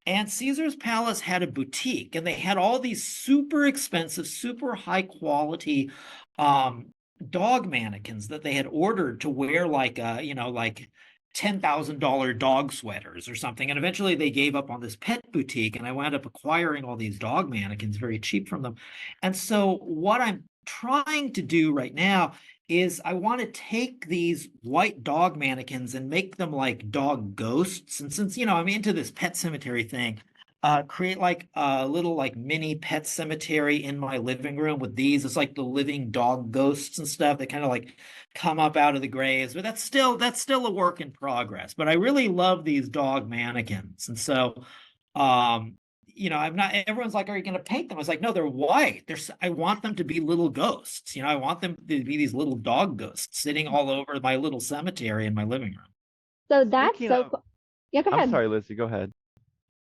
And Caesar's Palace had a boutique, and they had all these super expensive, super high quality dog mannequins that they had ordered to wear, like $10,000 dog sweaters or something. And eventually they gave up on this pet boutique, and I wound up acquiring all these dog mannequins very cheap from them. And so what I'm trying to do right now is I want to take these white dog mannequins and make them like dog ghosts. And since, I'm into this pet cemetery thing, create like a little like mini pet cemetery in my living room with these. It's like the living dog ghosts and stuff that kind of like come up out of the graves, but that's still a work in progress. But I really love these dog mannequins. And so I'm not, everyone's like, are you going to paint them? I was like, no, they're white. I want them to be little ghosts. I want them to be these little dog ghosts sitting all over my little cemetery in my living room. So that's Speaking so of, cool. Yeah, go I'm ahead. sorry, Lizzie, go ahead.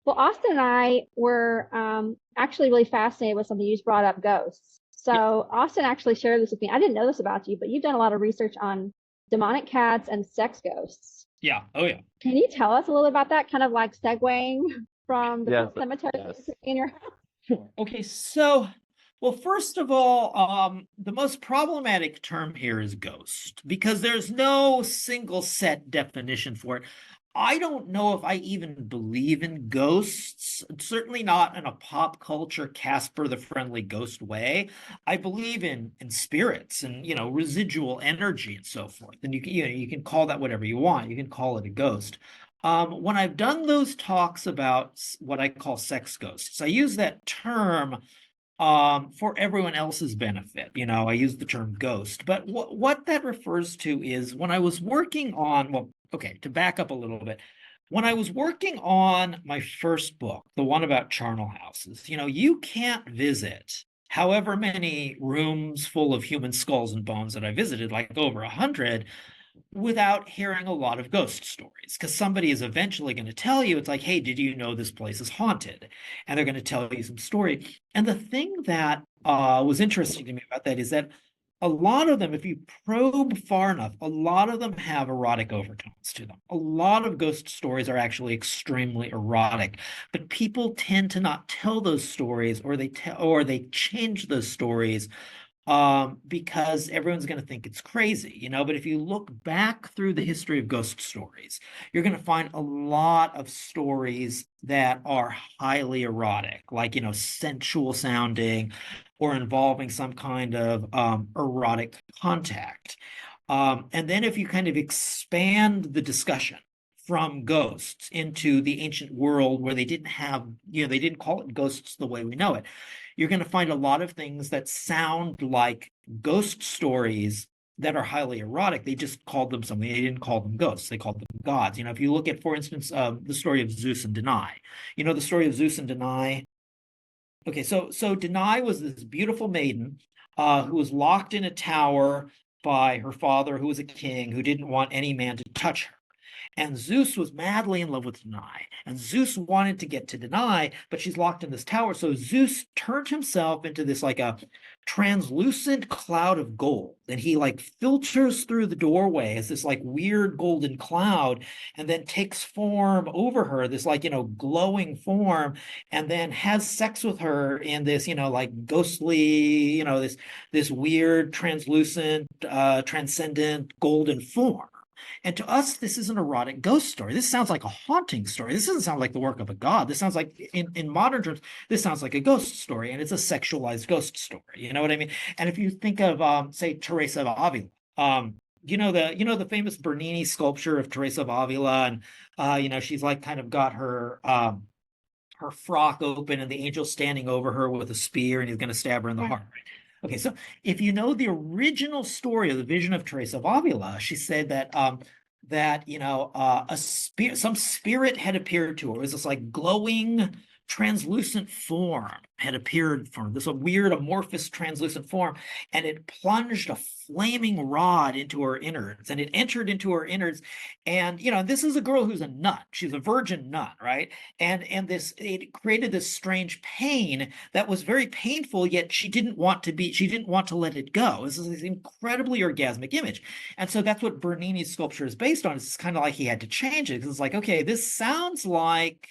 Well, Austin and I were actually really fascinated with something you just brought up, ghosts. So Austin actually shared this with me. I didn't know this about you, but you've done a lot of research on demonic cats and sex ghosts. Yeah. Oh, yeah. Can you tell us a little about that, kind of like segueing from the Yes, cemetery yes. in your house? Sure. Okay, so, well, first of all, the most problematic term here is ghost, because there's no single set definition for it. I don't know if I even believe in ghosts, certainly not in a pop culture Casper the Friendly Ghost way. I believe in spirits and, residual energy and so forth. And you can call that whatever you want. You can call it a ghost. When I've done those talks about what I call sex ghosts, I use that term for everyone else's benefit. I use the term ghost, but what that refers to is when I was working on, well, okay, to back up a little bit, when I was working on my first book, the one about charnel houses, you can't visit however many rooms full of human skulls and bones that I visited, like over 100, without hearing a lot of ghost stories, because somebody is eventually going to tell you, it's like, hey, did you know this place is haunted? And they're going to tell you some story. And the thing that was interesting to me about that is that a lot of them, if you probe far enough, a lot of them have erotic overtones to them. A lot of ghost stories are actually extremely erotic, but people tend to not tell those stories, or they change those stories because everyone's going to think it's crazy, but if you look back through the history of ghost stories, you're going to find a lot of stories that are highly erotic, like, sensual sounding or involving some kind of erotic contact. And then if you kind of expand the discussion from ghosts into the ancient world where they didn't have, they didn't call it ghosts the way we know it, you're going to find a lot of things that sound like ghost stories that are highly erotic. They just called them something. They didn't call them ghosts. They called them gods. If you look at, for instance, the story of Zeus and Danae, the story of Zeus and Danae. Okay, so Danae was this beautiful maiden who was locked in a tower by her father, who was a king, who didn't want any man to touch her. And Zeus was madly in love with Danae. And Zeus wanted to get to Danae, but she's locked in this tower. So Zeus turned himself into this like a translucent cloud of gold. And he like filters through the doorway as this like weird golden cloud, and then takes form over her, this like, glowing form, and then has sex with her in this, like ghostly, this weird, translucent, transcendent golden form. And to us, this is an erotic ghost story. This sounds like a haunting story. This doesn't sound like the work of a god. This sounds like, in modern terms, this sounds like a ghost story, and it's a sexualized ghost story. You know what I mean? And if you think of, say, Teresa of Avila, the famous Bernini sculpture of Teresa of Avila, and she's like kind of got her frock open and the angel standing over her with a spear, and he's going to stab her in the heart. Okay, so if you know the original story of the vision of Teresa of Avila, she said that some spirit had appeared to her. It was this like glowing, translucent form had appeared from this weird amorphous translucent form, and it plunged a flaming rod into her innards, and it entered into her innards. And this is a girl who's a nun. She's a virgin nun, right? And it created this strange pain that was very painful, yet she didn't want to let it go. This is this incredibly orgasmic image. And so that's what Bernini's sculpture is based on. It's kind of like he had to change it, because it's like, okay, this sounds like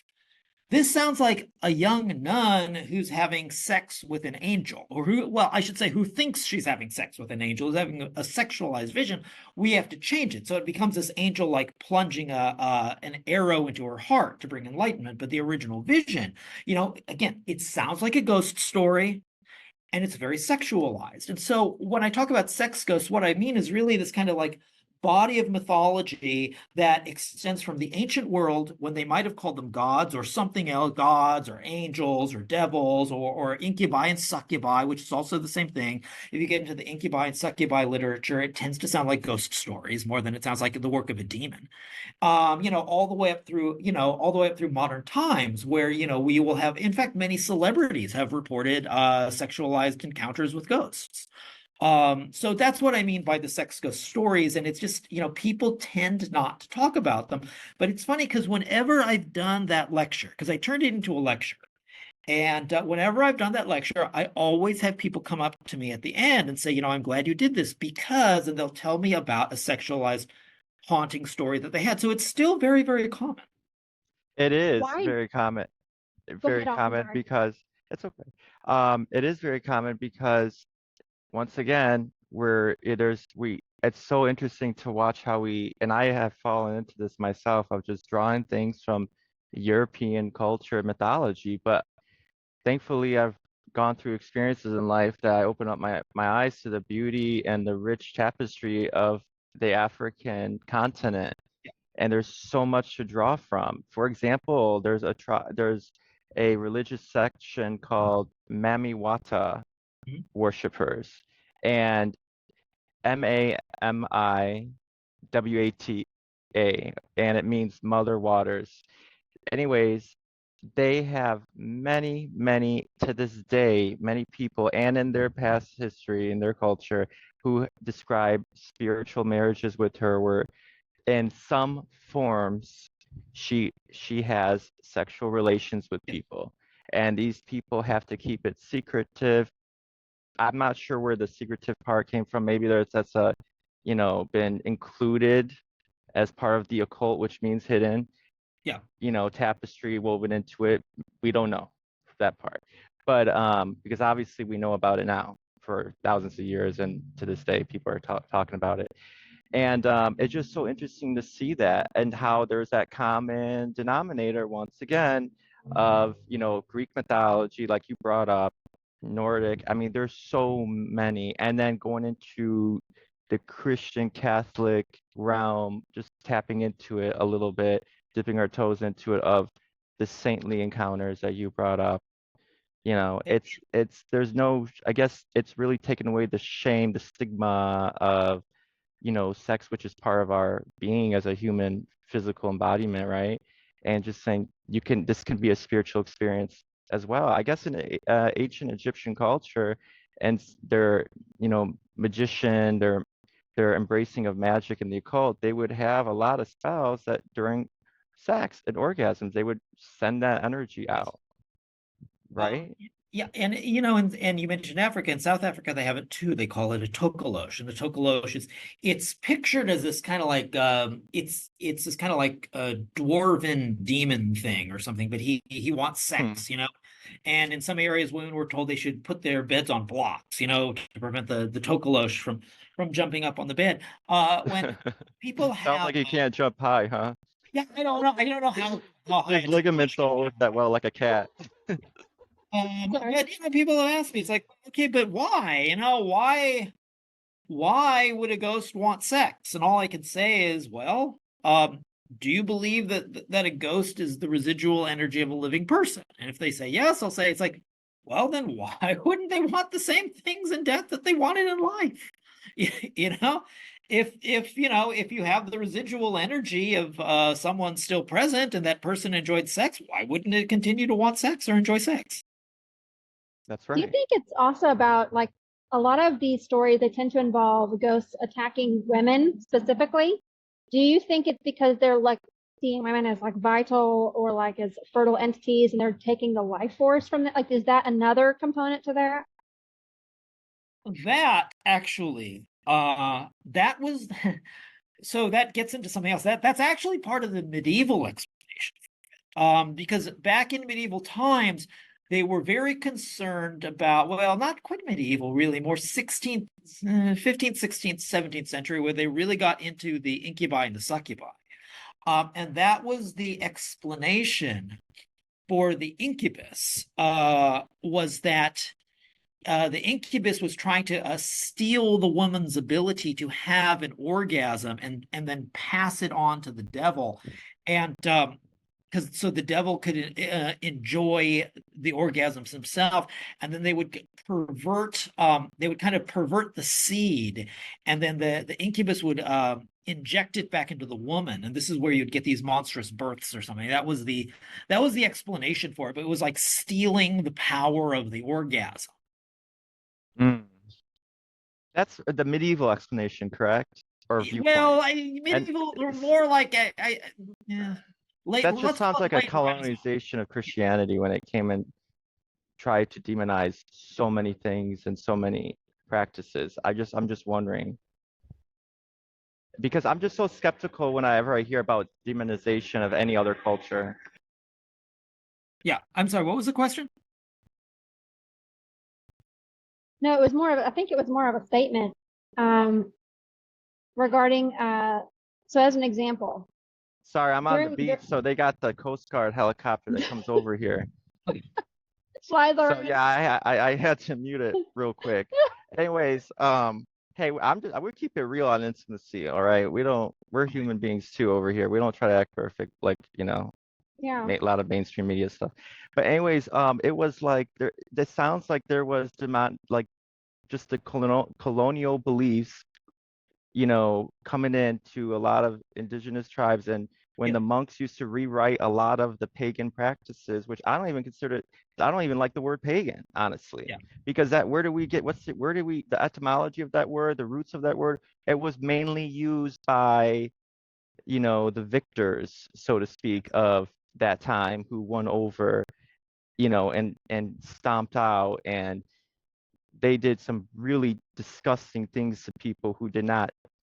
a young nun who's having sex with an angel, or who thinks she's having sex with an angel, is having a sexualized vision. We have to change it. So it becomes this angel like plunging an arrow into her heart to bring enlightenment. But the original vision, again, it sounds like a ghost story, and it's very sexualized. And so when I talk about sex ghosts, what I mean is really this kind of like body of mythology that extends from the ancient world, when they might have called them gods or something else, gods or angels or devils, or incubi and succubi, which is also the same thing. If you get into the incubi and succubi literature, it tends to sound like ghost stories more than it sounds like the work of a demon. All the way up through, modern times, where, we will have, in fact, many celebrities have reported sexualized encounters with ghosts. So that's what I mean by the sex ghost stories. And it's just, people tend not to talk about them. But it's funny because whenever I've done that lecture, because I turned it into a lecture, and whenever I've done that lecture, I always have people come up to me at the end and say, I'm glad you did this because, and they'll tell me about a sexualized haunting story that they had. So it's still very, very common. It is Why? very common, Go ahead, I'm sorry. because it's okay. It is very common because once again, it's so interesting to watch how and I have fallen into this myself of just drawing things from European culture, mythology, but thankfully I've gone through experiences in life that I open up my eyes to the beauty and the rich tapestry of the African continent. And there's so much to draw from. For example, there's a religious section called Mamiwata Mhm. worshippers, and Mamiwata, and it means mother waters. Anyways, they have many to this day, many people, and in their past history, in their culture, who describe spiritual marriages with her where in some forms she has sexual relations with Yeah. people, and these people have to keep it secretive. I'm not sure where the secretive part came from. Maybe that's been included as part of the occult, which means hidden, Yeah. tapestry woven into it. We don't know that part, but because obviously we know about it now for thousands of years, and to this day people are talking about it. And it's just so interesting to see that, and how there's that common denominator once again of, Greek mythology, like you brought up, Nordic. I mean, there's so many. And then going into the Christian Catholic realm, just tapping into it a little bit, dipping our toes into it, of the saintly encounters that you brought up. There's no, I guess it's really taken away the shame, the stigma of sex, which is part of our being as a human physical embodiment, right? And just saying this can be a spiritual experience as well. I guess in ancient Egyptian culture, and their, magician, their embracing of magic and the occult, they would have a lot of spells that during sex and orgasms, they would send that energy out, right? Yeah, and and you mentioned Africa. In South Africa, they have it too. They call it a tokolosh, and the tokolosh it's pictured as this kind of like it's this kind of like a dwarven demon thing or something. But he wants Hmm. sex, And in some areas, women were told they should put their beds on blocks, to prevent the tokolosh from jumping up on the bed. When people Sounds have like you can't jump high, huh? yeah, I don't know how high His a tokolosh ligaments don't work that well like a cat. Sorry. but people have asked me, it's like, okay, but why? Why would a ghost want sex? And all I can say is, well, do you believe that a ghost is the residual energy of a living person? And if they say yes, I'll say it's like, well, then why wouldn't they want the same things in death that they wanted in life? You know, if you have the residual energy of someone still present and that person enjoyed sex, why wouldn't it continue to want sex or enjoy sex? That's Do you right. think it's also about like a lot of these stories, they tend to involve ghosts attacking women specifically? Do you think it's because they're like seeing women as like vital or like as fertile entities and they're taking the life force from that? Like, is that another component to that? That actually, that was so that gets into something else. That's actually part of the medieval explanation. Because back in medieval times, they were very concerned about, well, not quite medieval, really, more 16th, 15th, 16th, 17th century, where they really got into the incubi and the succubi. And that was the explanation for the incubus, was that the incubus was trying to steal the woman's ability to have an orgasm and then pass it on to the devil, and because so the devil could enjoy the orgasms himself, and then they would pervert, they would kind of pervert the seed, and then the incubus would inject it back into the woman, and this is where you'd get these monstrous births or something. That was the explanation for it, but it was like stealing the power of the orgasm. Mm. That's the medieval explanation, correct? Or viewpoint. Well, medieval or more like yeah. That just Let's sounds call it like a late Renaissance. colonization of Christianity when it came and tried to demonize so many things and so many practices. I'm just wondering because I'm just so skeptical whenever I hear about demonization of any other culture. Yeah, I'm sorry. What was the question? No, it was more of, I think it was more of a statement regarding, so as an example. Sorry, I'm on the During- beach, so they got the Coast Guard helicopter that comes over here. Flies So over. yeah, I had to mute it real quick. Anyways, hey, we keep it real on IntimaSEE, all right? We're human beings too over here. We don't try to act perfect like, Yeah. a lot of mainstream media stuff. But anyways, it was like this sounds like there was demand, like just the colonial beliefs, coming into a lot of indigenous tribes, and when Yeah. the monks used to rewrite a lot of the pagan practices, which I don't even consider, I don't even like the word pagan, honestly, Yeah. because where do we get, the etymology of that word, the roots of that word? It was mainly used by, the victors, so to speak, of that time who won over, and stomped out, and they did some really disgusting things to people who did not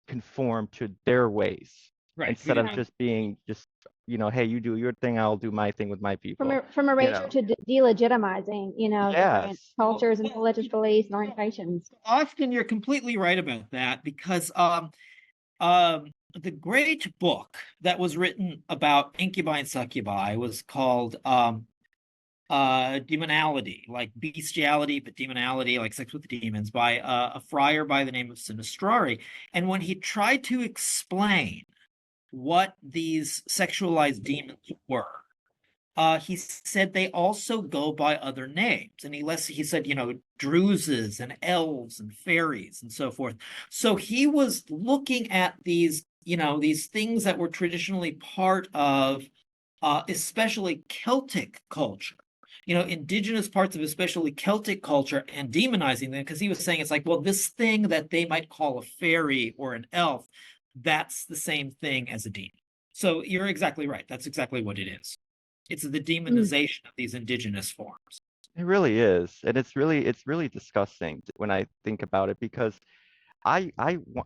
conform to their ways, Right. instead of Yeah. just being hey, you do your thing, I'll do my thing with my people. From erasure to delegitimizing, different Yes. cultures and religious beliefs and orientations. Austin, you're completely right about that, because the great book that was written about incubi and succubi was called Demonality, like bestiality, but demonality, like sex with demons, by a friar by the name of Sinistrari. And when he tried to explain what these sexualized demons were, he said they also go by other names. And he said, druses and elves and fairies and so forth. So he was looking at these, these things that were traditionally part of especially Celtic culture, indigenous parts of especially Celtic culture, and demonizing them, because he was saying it's like, well, this thing that they might call a fairy or an elf, that's the same thing as a demon. So you're exactly right. That's exactly what it is. It's the demonization of these indigenous forms. It really is, and it's really disgusting when I think about it, because I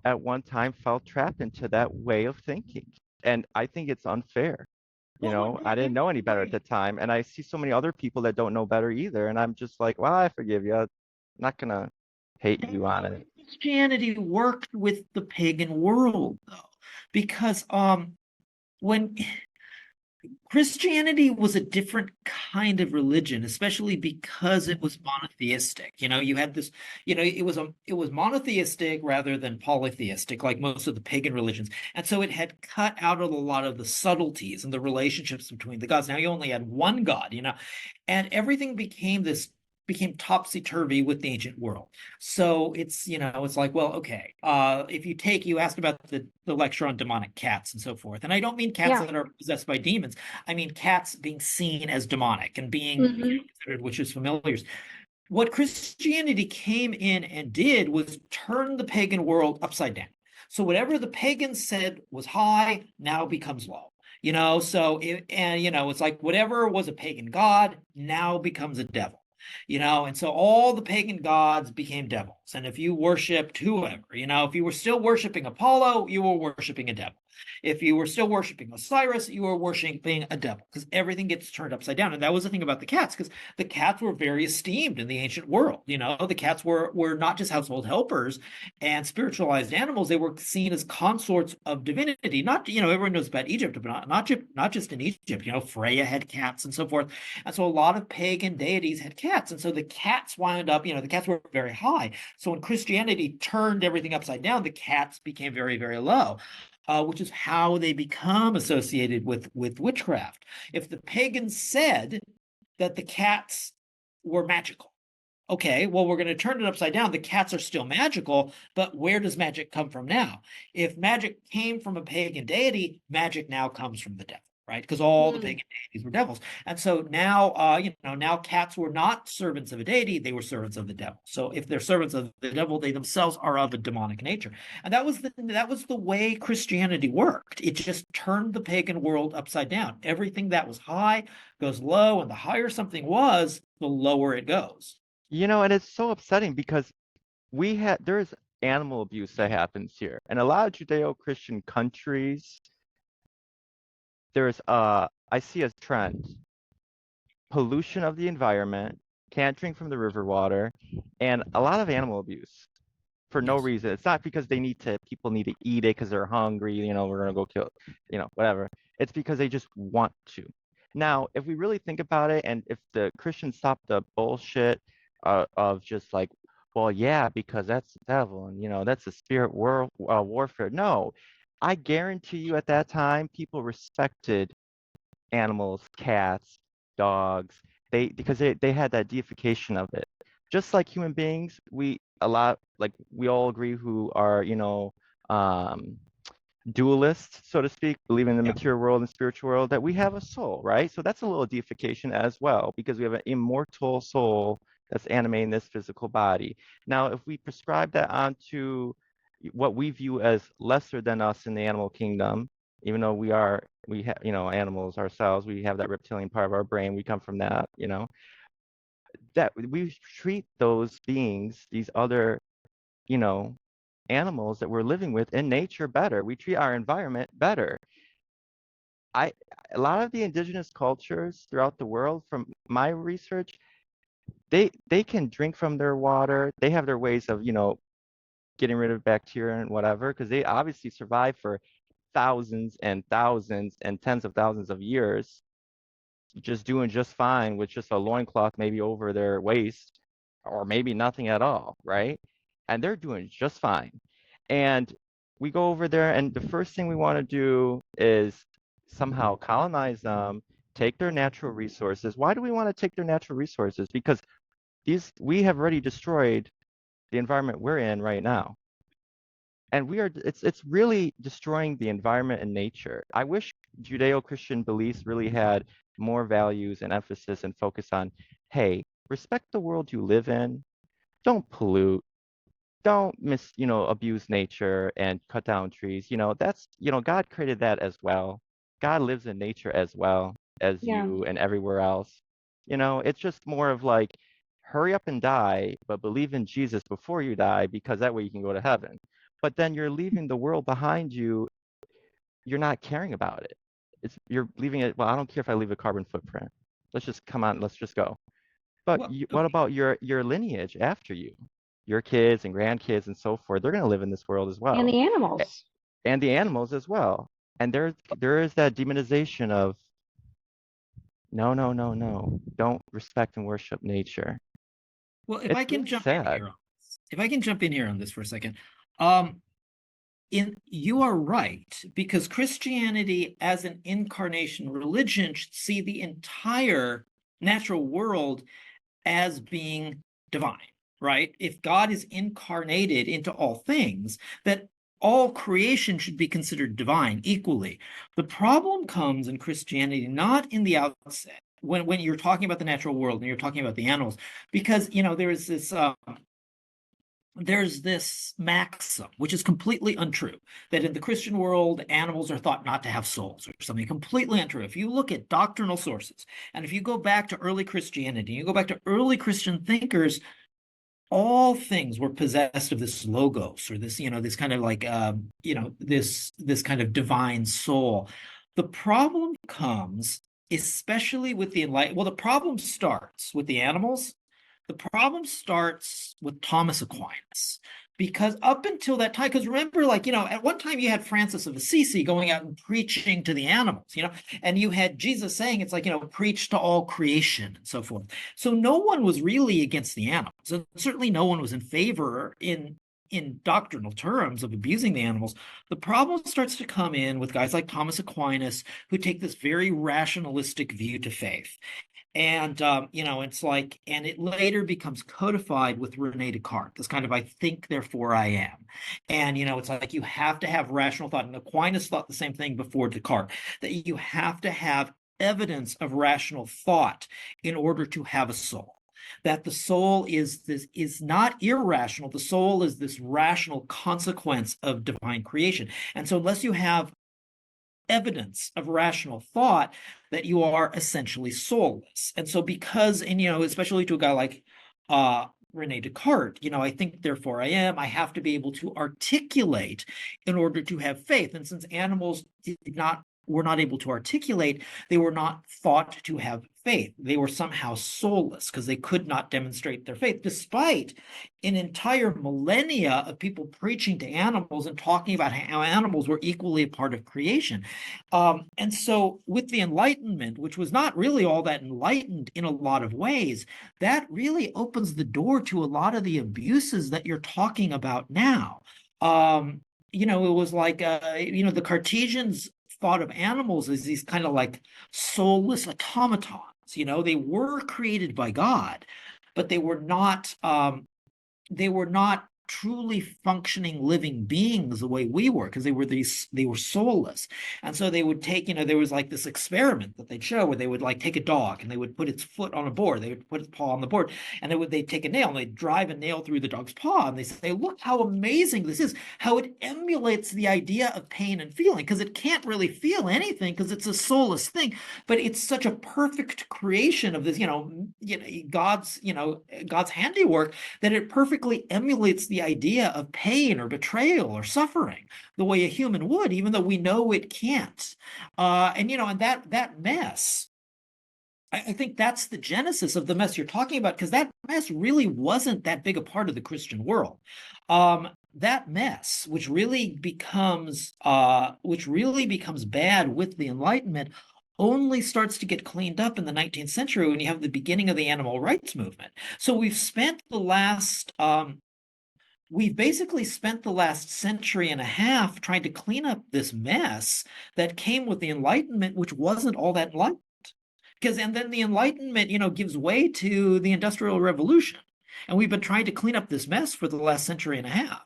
at one time felt trapped into that way of thinking, and I think it's unfair. I didn't know any better at the time, and I see so many other people that don't know better either, and I'm just like, well, I forgive you. I'm not gonna hate you on it. Christianity worked with the pagan world, though, because when Christianity was a different kind of religion, especially because it was monotheistic. You had this, it was monotheistic rather than polytheistic, like most of the pagan religions. And so it had cut out a lot of the subtleties and the relationships between the gods. Now you only had one God, and everything became topsy-turvy with the ancient world. So it's like, well, okay, if you asked about the lecture on demonic cats and so forth, and I don't mean cats that are possessed by demons. I mean cats being seen as demonic and being considered witches familiars. What Christianity came in and did was turn the pagan world upside down. So whatever the pagans said was high now becomes low. It's like whatever was a pagan god now becomes a devil. And so all the pagan gods became devils. And if you worshiped whoever, if you were still worshiping Apollo, you were worshiping a devil. If you were still worshiping Osiris, you were worshiping a devil, because everything gets turned upside down. And that was the thing about the cats, because the cats were very esteemed in the ancient world. The cats were not just household helpers and spiritualized animals. They were seen as consorts of divinity. Not, everyone knows about Egypt, but not just in Egypt. Freya had cats and so forth. And so a lot of pagan deities had cats. And so the cats wound up, the cats were very high. So when Christianity turned everything upside down, the cats became very, very low. Which is how they become associated with witchcraft. If the pagans said that the cats were magical, okay, well, we're going to turn it upside down. The cats are still magical, but where does magic come from now? If magic came from a pagan deity, magic now comes from the devil, right? Because all the pagan deities were devils. And so now, now cats were not servants of a deity, they were servants of the devil. So if they're servants of the devil, they themselves are of a demonic nature. And that was the way Christianity worked. It just turned the pagan world upside down. Everything that was high goes low, and the higher something was, the lower it goes. And it's so upsetting because there's animal abuse that happens here. And a lot of Judeo-Christian countries, I see a trend. Pollution of the environment, can't drink from the river water, and a lot of animal abuse for no reason. It's not because people need to eat it because they're hungry, we're gonna go kill, whatever. It's because they just want to. Now, if we really think about it, and if the Christians stop the bullshit of just like, well, yeah, because that's the devil, and that's the spirit world warfare. No, I guarantee you at that time, people respected animals, cats, dogs, because they had that deification of it. Just like human beings, we all agree who are, dualists, so to speak, believe in the material world and spiritual world, that we have a soul, right? So that's a little deification as well, because we have an immortal soul that's animating this physical body. Now, if we prescribe that onto what we view as lesser than us in the animal kingdom, even though we have, animals ourselves, we have that reptilian part of our brain, we come from that, that we treat those beings, these other, animals that we're living with in nature better. We treat our environment better. A lot of the indigenous cultures throughout the world, from my research, they can drink from their water. They have their ways of, getting rid of bacteria and whatever, because they obviously survive for thousands and thousands and tens of thousands of years, just doing just fine with just a loincloth maybe over their waist, or maybe nothing at all, right? And they're doing just fine. And we go over there, and the first thing we want to do is somehow colonize them, take their natural resources. Why do we want to take their natural resources? Because we have already destroyed the environment we're in right now. And it's really destroying the environment and nature. I wish Judeo-Christian beliefs really had more values and emphasis and focus on, hey, respect the world you live in, don't pollute, don't abuse nature and cut down trees. That's, God created that as well. God lives in nature as well as you and everywhere else. It's just more of like, hurry up and die, but believe in Jesus before you die, because that way you can go to heaven. But then you're leaving the world behind you. You're not caring about it. You're leaving it. Well, I don't care if I leave a carbon footprint. Let's just go. But what about your lineage after you? Your kids and grandkids and so forth, they're going to live in this world as well. And the animals. And the animals as well. And there is that demonization of, no, don't respect and worship nature. Well, if I can jump in here on this for a second. You are right, because Christianity as an incarnation religion should see the entire natural world as being divine, right? If God is incarnated into all things, that all creation should be considered divine equally. The problem comes in Christianity not in the outset, when you're talking about the natural world and you're talking about the animals, because there's this maxim, which is completely untrue, that in the Christian world, animals are thought not to have souls, or something completely untrue. If you look at doctrinal sources, and if you go back to early Christianity, you go back to early Christian thinkers, all things were possessed of this logos, or this, this kind of like, this kind of divine soul. The problem comes, especially with the enlightenment. Well, the problem starts with the animals. The problem starts with Thomas Aquinas, because up until that time, because remember, like, at one time you had Francis of Assisi going out and preaching to the animals, and you had Jesus saying, it's like, preach to all creation and so forth. So no one was really against the animals, and certainly no one was in favor in doctrinal terms of abusing the animals. The problem starts to come in with guys like Thomas Aquinas, who take this very rationalistic view to faith. And it's like, and it later becomes codified with Rene Descartes, this kind of I think, therefore I am. And it's like you have to have rational thought. And Aquinas thought the same thing before Descartes, that you have to have evidence of rational thought in order to have a soul. That the soul is not irrational. The soul is this rational consequence of divine creation. And so unless you have evidence of rational thought, that you are essentially soulless. And so because, and especially to a guy like Rene Descartes, I think, therefore I am, I have to be able to articulate in order to have faith. And since animals were not able to articulate, they were not thought to have faith. They were somehow soulless because they could not demonstrate their faith, despite an entire millennia of people preaching to animals and talking about how animals were equally a part of creation. And so with the Enlightenment, which was not really all that enlightened in a lot of ways, that really opens the door to a lot of the abuses that you're talking about now. It was like, the Cartesians thought of animals as these kind of like soulless automatons. They were created by God, but they were not truly functioning living beings the way we were, because they were soulless. And so they would take, there was like this experiment that they'd show where they would like take a dog and they would put its foot on a board, they would put its paw on the board, and they'd take a nail and they'd drive a nail through the dog's paw, and they say, look how amazing this is, how it emulates the idea of pain and feeling, because it can't really feel anything because it's a soulless thing, but it's such a perfect creation of this, God's handiwork, that it perfectly emulates the idea of pain or betrayal or suffering the way a human would, even though we know it can't. And that mess, I think that's the genesis of the mess you're talking about, because that mess really wasn't that big a part of the Christian world. That mess, which really becomes bad with the Enlightenment, only starts to get cleaned up in the 19th century when you have the beginning of the animal rights movement. So we've basically spent the last century and a half trying to clean up this mess that came with the Enlightenment, which wasn't all that enlightened. And then the Enlightenment, gives way to the Industrial Revolution. And we've been trying to clean up this mess for the last century and a half.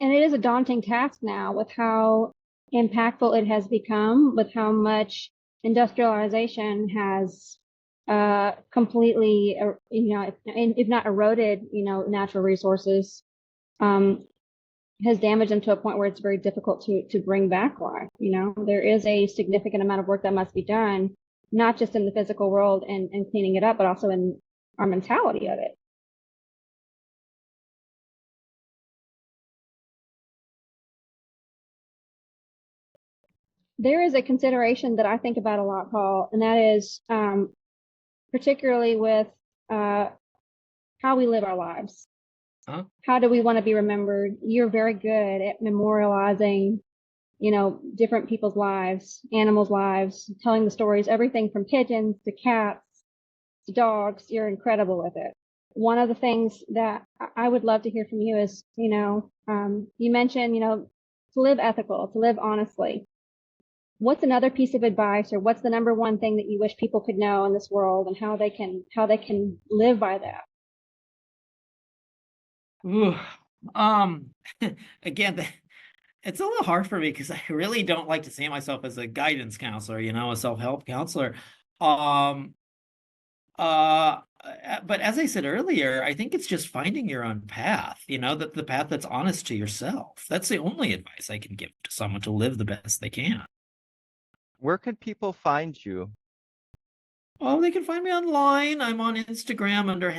And it is a daunting task now with how impactful it has become, with how much industrialization has completely, if not eroded, natural resources, has damaged them to a point where it's very difficult to bring back life. There is a significant amount of work that must be done, not just in the physical world and cleaning it up, but also in our mentality of it. There is a consideration that I think about a lot, Paul, and that is particularly with how we live our lives. Huh? How do we want to be remembered? You're very good at memorializing, different people's lives, animals' lives, telling the stories, everything from pigeons to cats to dogs. You're incredible with it. One of the things that I would love to hear from you is, you mentioned, to live ethical, to live honestly. What's another piece of advice, or what's the number one thing that you wish people could know in this world, and how they can live by that? Ooh, again, it's a little hard for me because I really don't like to see myself as a guidance counselor, a self-help counselor. But as I said earlier, I think it's just finding your own path, that the path that's honest to yourself. That's the only advice I can give to someone to live the best they can. Where can people find you? Oh, they can find me online. I'm on Instagram under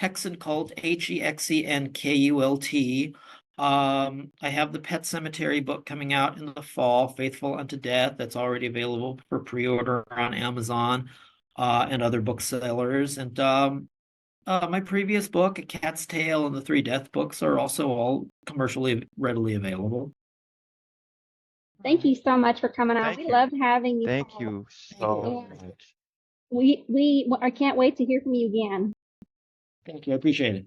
Hexenkult, HEXENKULT. I have the Pet Cemetery book coming out in the fall, Faithful Unto Death. That's already available for pre-order on Amazon and other booksellers. And my previous book, A Cat's Tale, and the Three Death books are also all commercially readily available. Thank you so much for coming on. Thank We you. loved having you, Thank Paul. you Thank so you. much. I can't wait to hear from you again. Thank you. I appreciate it.